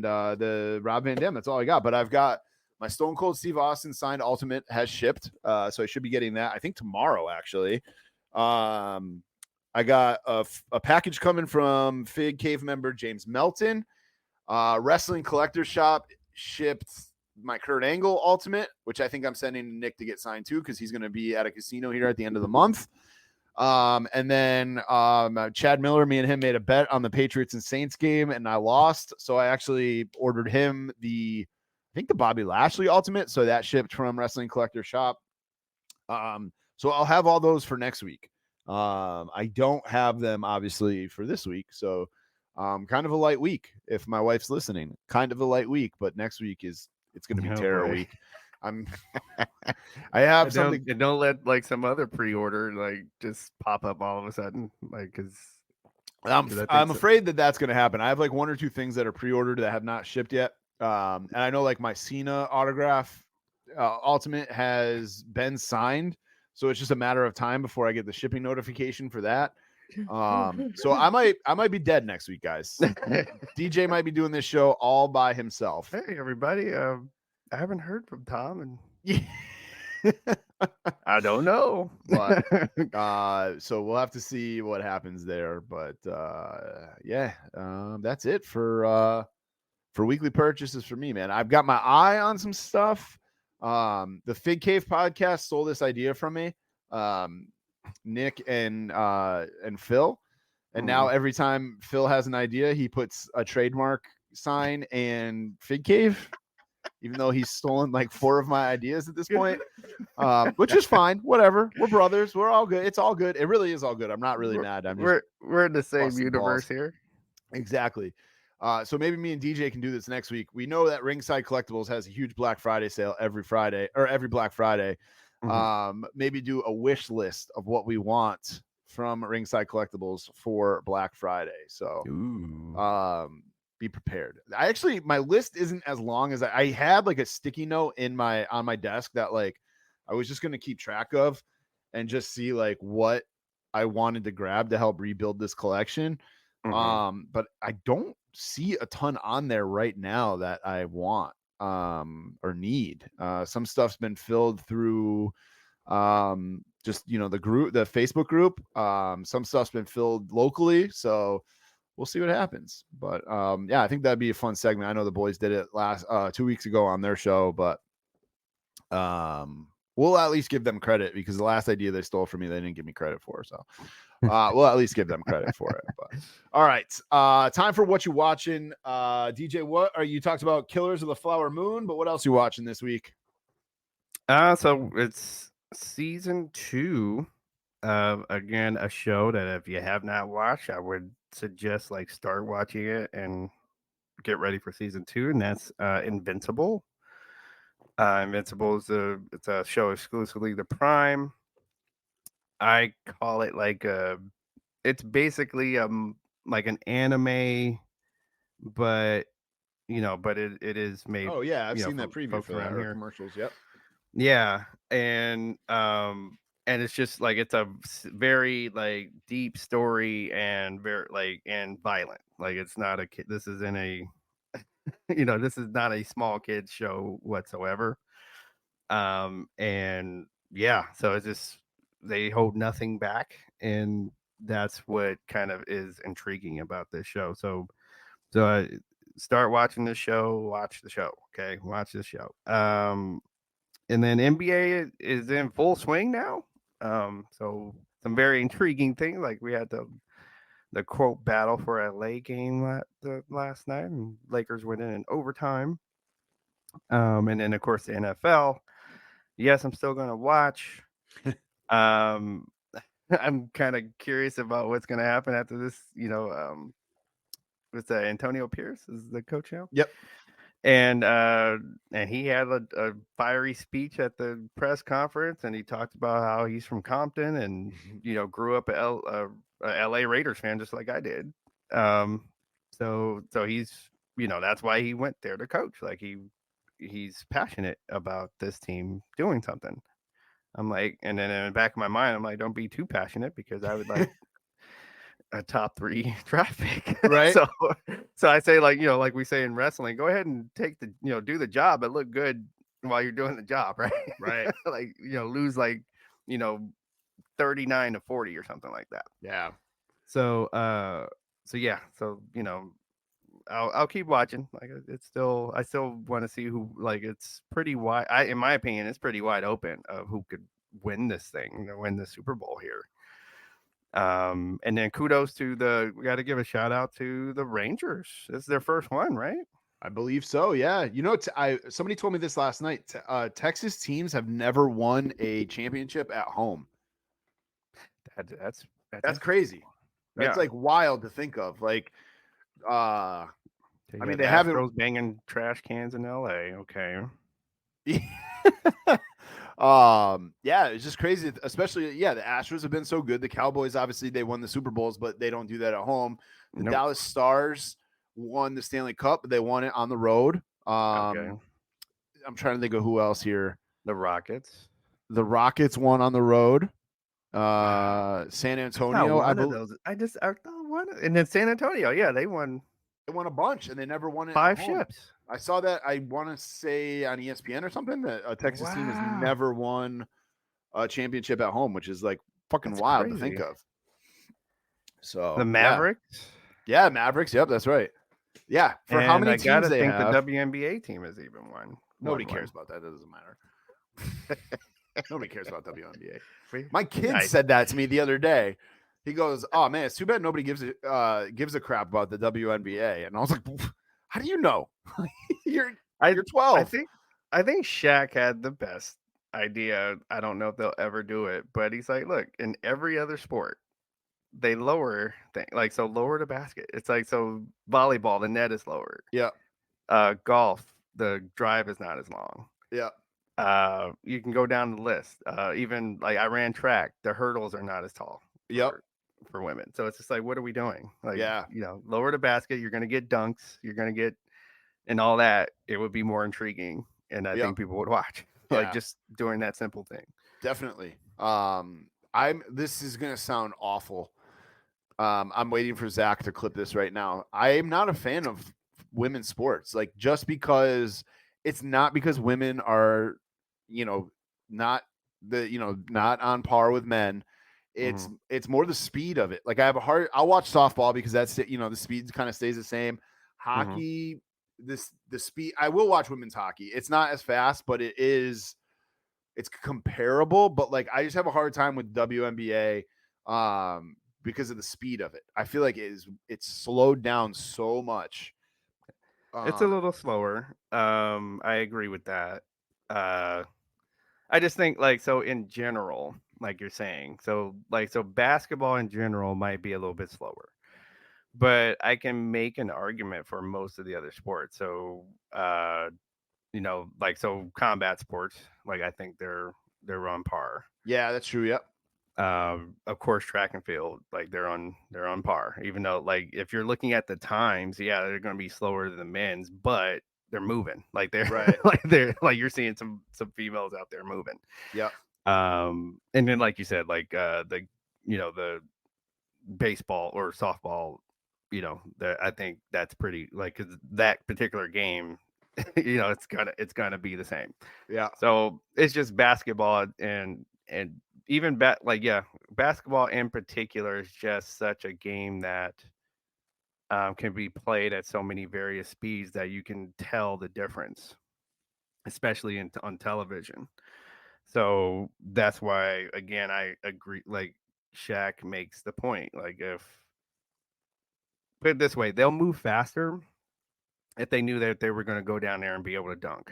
the Rob Van Dam, that's all I got. But I've got my Stone Cold Steve Austin signed Ultimate has shipped. So I should be getting that, I think, tomorrow, actually. I got a package coming from Fig Cave member James Melton. Wrestling Collector Shop shipped my Kurt Angle Ultimate, which I think I'm sending to Nick to get signed too, because he's going to be at a casino here at the end of the month. And then Chad Miller, me and him made a bet on the Patriots and Saints game, and I lost. So I actually ordered him the Bobby Lashley Ultimate. So that shipped from Wrestling Collector Shop. So I'll have all those for next week. I don't have them obviously for this week. So kind of a light week if my wife's listening. Kind of a light week, but next week it's going to be terror week. I have something. Don't let like some other pre-order like just pop up all of a sudden, like because I'm afraid that's going to happen. I have like 1 or 2 things that are pre-ordered that have not shipped yet. And I know like my Cena autograph Ultimate has been signed, so it's just a matter of time before I get the shipping notification for that. So I might be dead next week, guys. DJ might be doing this show all by himself. Hey everybody, I haven't heard from Tom, and I don't know. But so we'll have to see what happens there. But that's it for weekly purchases for me, man. I've got my eye on some stuff. The Fig Cave podcast stole this idea from me. Nick and Phil. And now every time Phil has an idea, he puts a trademark sign and Fig Cave, even though he's stolen like 4 of my ideas at this point, which is fine. Whatever. We're brothers. We're all good. It's all good. It really is all good. I'm not really mad. We're in the same universe here. Exactly. So maybe me and DJ can do this next week. We know that Ringside Collectibles has a huge Black Friday sale every Friday or every Black Friday. Maybe do a wish list of what we want from Ringside Collectibles for Black Friday. So be prepared. My list isn't as long as I had like a sticky note on my desk that like I was just going to keep track of and just see like what I wanted to grab to help rebuild this collection. But I don't see a ton on there right now that I want or need. Some stuff's been filled through just the Facebook group. Some stuff's been filled locally, so we'll see what happens. But I think that'd be a fun segment. I know the boys did it last 2 weeks ago on their show, but we'll at least give them credit because the last idea they stole from me, they didn't give me credit for. So we'll at least give them credit for it. But all right, time for what you watching. DJ, what are you talked about? Killers of the Flower Moon, but what else you watching this week? So it's season 2 of, again, a show that if you have not watched, I would suggest like start watching it and get ready for season 2, and that's Invincible. Invincible is it's a show exclusively to Prime. I call it like it's basically like an anime, but it is made. Oh yeah, I've seen that preview for that here. Commercials. Yep. Yeah, and it's just like it's a very like deep story and very like and violent. Like it's not a kid. This isn't a this is not a small kids show whatsoever. And yeah, so it's just they hold nothing back, and that's what kind of is intriguing about this show. So start watching the show, watch the show. Okay, watch the show. And then NBA is in full swing now. So some very intriguing things, like we had the quote battle for LA game last night, and Lakers winning in overtime. And then of course the NFL. Yes, I'm still going to watch. I'm kind of curious about what's going to happen after this. With Antonio Pierce is the coach now. Yep. And he had a fiery speech at the press conference, and he talked about how he's from Compton and grew up a LA Raiders fan just like I did. So he's that's why he went there to coach. Like he's passionate about this team doing something. I'm like, and then in the back of my mind, I'm like, don't be too passionate because I would like a top 3 draft pick. Right. So I say like we say in wrestling, go ahead and take the, do the job, but look good while you're doing the job. Right. Right. Like, lose like, 39 to 40 or something like that. Yeah. So yeah. So, I'll keep watching. Like I still want to see who, like, it's pretty wide. In my opinion, it's pretty wide open of who could win this thing, win the Super Bowl here. And then kudos to we got to give a shout out to the Rangers. It's their first one, right? I believe so. Yeah. Somebody told me this last night. Texas teams have never won a championship at home. That's crazy. That's like wild to think of. Like, they haven't banging trash cans in LA. Okay. It's just crazy, especially the Astros have been so good. The Cowboys, obviously they won the Super Bowls, but they don't do that at home. The Dallas Stars won the Stanley Cup, but they won it on the road. Okay. I'm trying to think of who else here. The Rockets won on the road. San Antonio, I thought one, and then San Antonio, they won a bunch, and they never won it. 5 ships. I saw that. I want to say on ESPN or something that a Texas team has Wow. never won a championship at home, which is like fucking That's wild crazy. to think of. So The Mavericks. yeah, Mavericks. Yep, that's right. Yeah, for how And many I teams gotta they think have, the WNBA team has even won. nobody won cares one. about that. That doesn't matter. Nobody cares about WNBA. We- My kid Nice. said that to me the other day. He goes, "Oh man, it's too bad nobody gives a crap about the WNBA." And I was like, "How do you know? you're 12." I think Shaq had the best idea. I don't know if they'll ever do it, but he's like, look, in every other sport, they lower like so lower the basket. It's like so volleyball, the net is lowered. Yeah, Golf, the drive is not as long. yeah, You can go down the list. Even like I ran track, the hurdles are not as tall. Yep. For women. So it's just like, what are we doing? Like, Yeah. lower the basket. You're gonna get dunks. You're gonna get and all that. It would be more intriguing, and I Yep. think people would watch. Yeah. Like just doing that simple thing. Definitely. This is gonna sound awful. I'm waiting for Zach to clip this right now. I am not a fan of women's sports. Like just because it's not because women are, not not on par with men. It's more the speed of it. Like I'll watch softball because that's the speed kind of stays the same. Hockey, the speed. I will watch women's hockey. It's not as fast, but it's comparable. But like I just have a hard time with WNBA because of the speed of it. I feel like it's slowed down so much. It's a little slower. I agree with that. I just think so in general, like you're saying, so basketball in general might be a little bit slower, but I can make an argument for most of the other sports. So, combat sports, I think they're on par. Yeah, that's true. Yep. Of course, track and field, they're on par. Even though, if you're looking at the times, yeah, they're going to be slower than the men's, but they're moving. They're right. they're you're seeing some females out there moving. Yeah. And then, like you said, the baseball or softball, I think that's pretty because that particular game, it's gonna be the same. Yeah. So it's just basketball and even basketball in particular is just such a game that can be played at so many various speeds that you can tell the difference, especially on television. So that's why, again, I agree. Shaq makes the point. If put it this way, they'll move faster if they knew that they were going to go down there and be able to dunk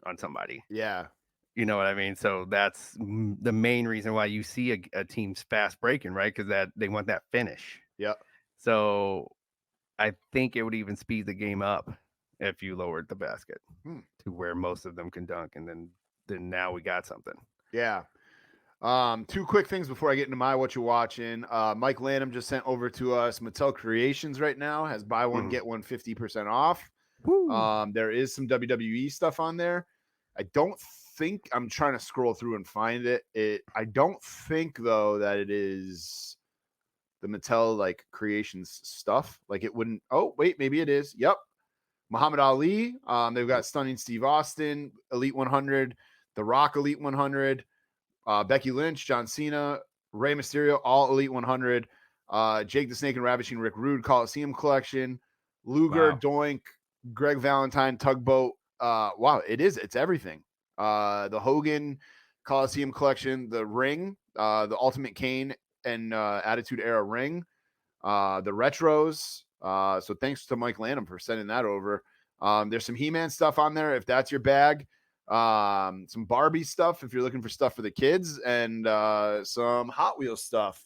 on somebody. Yeah. You know what I mean? So that's the main reason why you see a team's fast breaking, right? Because that they want that finish. Yep. So I think it would even speed the game up if you lowered the basket to where most of them can dunk, and then now we got something. Yeah. Two quick things before I get into what you're watching. Mike Lanham just sent over to us Mattel Creations right now has buy one get one 50% off. There is some WWE stuff on there. I don't think I'm trying to scroll through and find it. I don't think though that it is the Mattel Creations stuff. It wouldn't. Oh wait, maybe it is. Yep. Muhammad Ali. They've got Stunning Steve Austin, Elite 100, The Rock Elite 100, Becky Lynch, John Cena, Rey Mysterio, all Elite 100, Jake the Snake and Ravishing Rick Rude Coliseum Collection, Luger, Doink, Greg Valentine, Tugboat. Wow, it's everything. The Hogan Coliseum Collection, the Ring, the Ultimate Kane and Attitude Era Ring, the Retros. So thanks to Mike Lanham for sending that over. There's some He-Man stuff on there if that's your bag. Some Barbie stuff if you're looking for stuff for the kids, and some Hot Wheels stuff.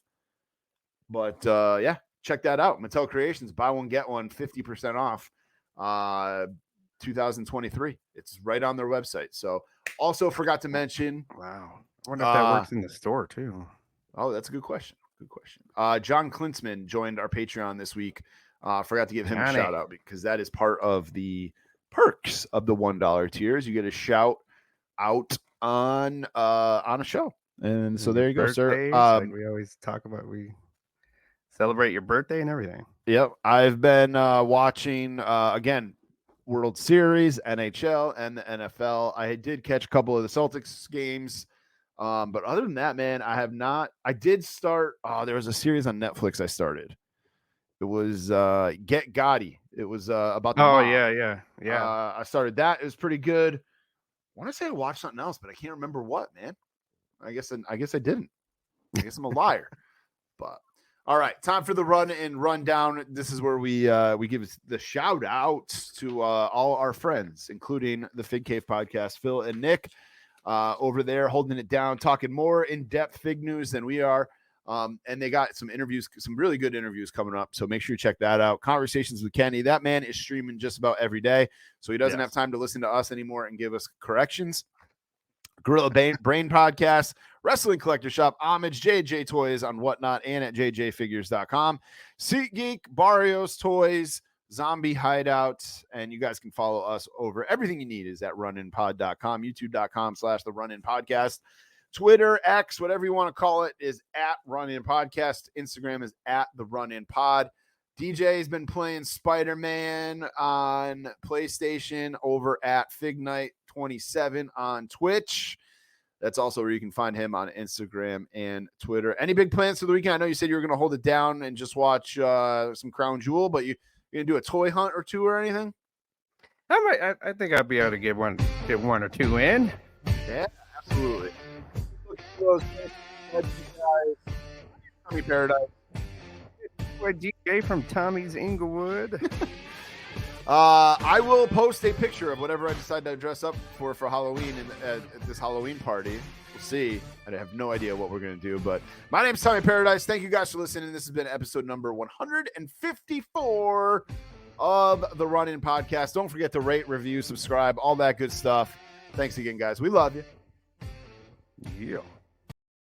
But yeah, check that out. Mattel Creations, buy one get one 50% off 2023. It's right on their website. So also forgot to mention, wow, I wonder if that works in the store too. Oh, that's a good question. John Klinsman joined our Patreon this week. Forgot to give him a shout out because that is part of the perks of the $1 tiers. You get a shout out on a show. And so there you go, sir. We always talk about, we celebrate your birthday and everything. Yep. I've been watching again. World Series, NHL, and the NFL. I did catch a couple of the Celtics games. But other than that, man, I have not. I did start. There was a series on Netflix I started. It was Get Gotti. It was about the mob. Yeah. I started that. It was pretty good. I want to say I watched something else, but I can't remember what, man. I guess I didn't. I guess I'm a liar. But all right, time for the run and rundown. This is where we give the shout outs to all our friends, including the Fig Cave podcast, Phil and Nick, over there holding it down, talking more in depth Fig news than we are. And they got some interviews, some really good interviews coming up. So make sure you check that out. Conversations with Kenny. That man is streaming just about every day. So he doesn't have time to listen to us anymore and give us corrections. Gorilla Brain Podcast, Wrestling Collector Shop, Homage, JJ Toys on Whatnot, and at jjfigures.com. SeatGeek, Barrios Toys, Zombie Hideout, and you guys can follow us over. Everything you need is at runinpod.com, youtube.com/the Runin Podcast. Twitter, X, whatever you want to call it, is at Run In Podcast. Instagram is at the Run In Pod. DJ has been playing Spider-Man on PlayStation over at Fig Night 27 on Twitch. That's also where you can find him on Instagram and Twitter. Any big plans for the weekend? I know you said you were going to hold it down and just watch some Crown Jewel, but you're going to do a toy hunt or two or anything? I think I'll be able to get one or two in. Yeah, absolutely. Tommy Paradise. DJ from Tommy's Inglewood. I will post a picture of whatever I decide to dress up for Halloween at this Halloween party. We'll see. I have no idea what we're going to do, but my name's Tommy Paradise. Thank you guys for listening. This has been episode number 154 of the Run In Podcast. Don't forget to rate, review, subscribe, all that good stuff. Thanks again, guys. We love you. Yeah.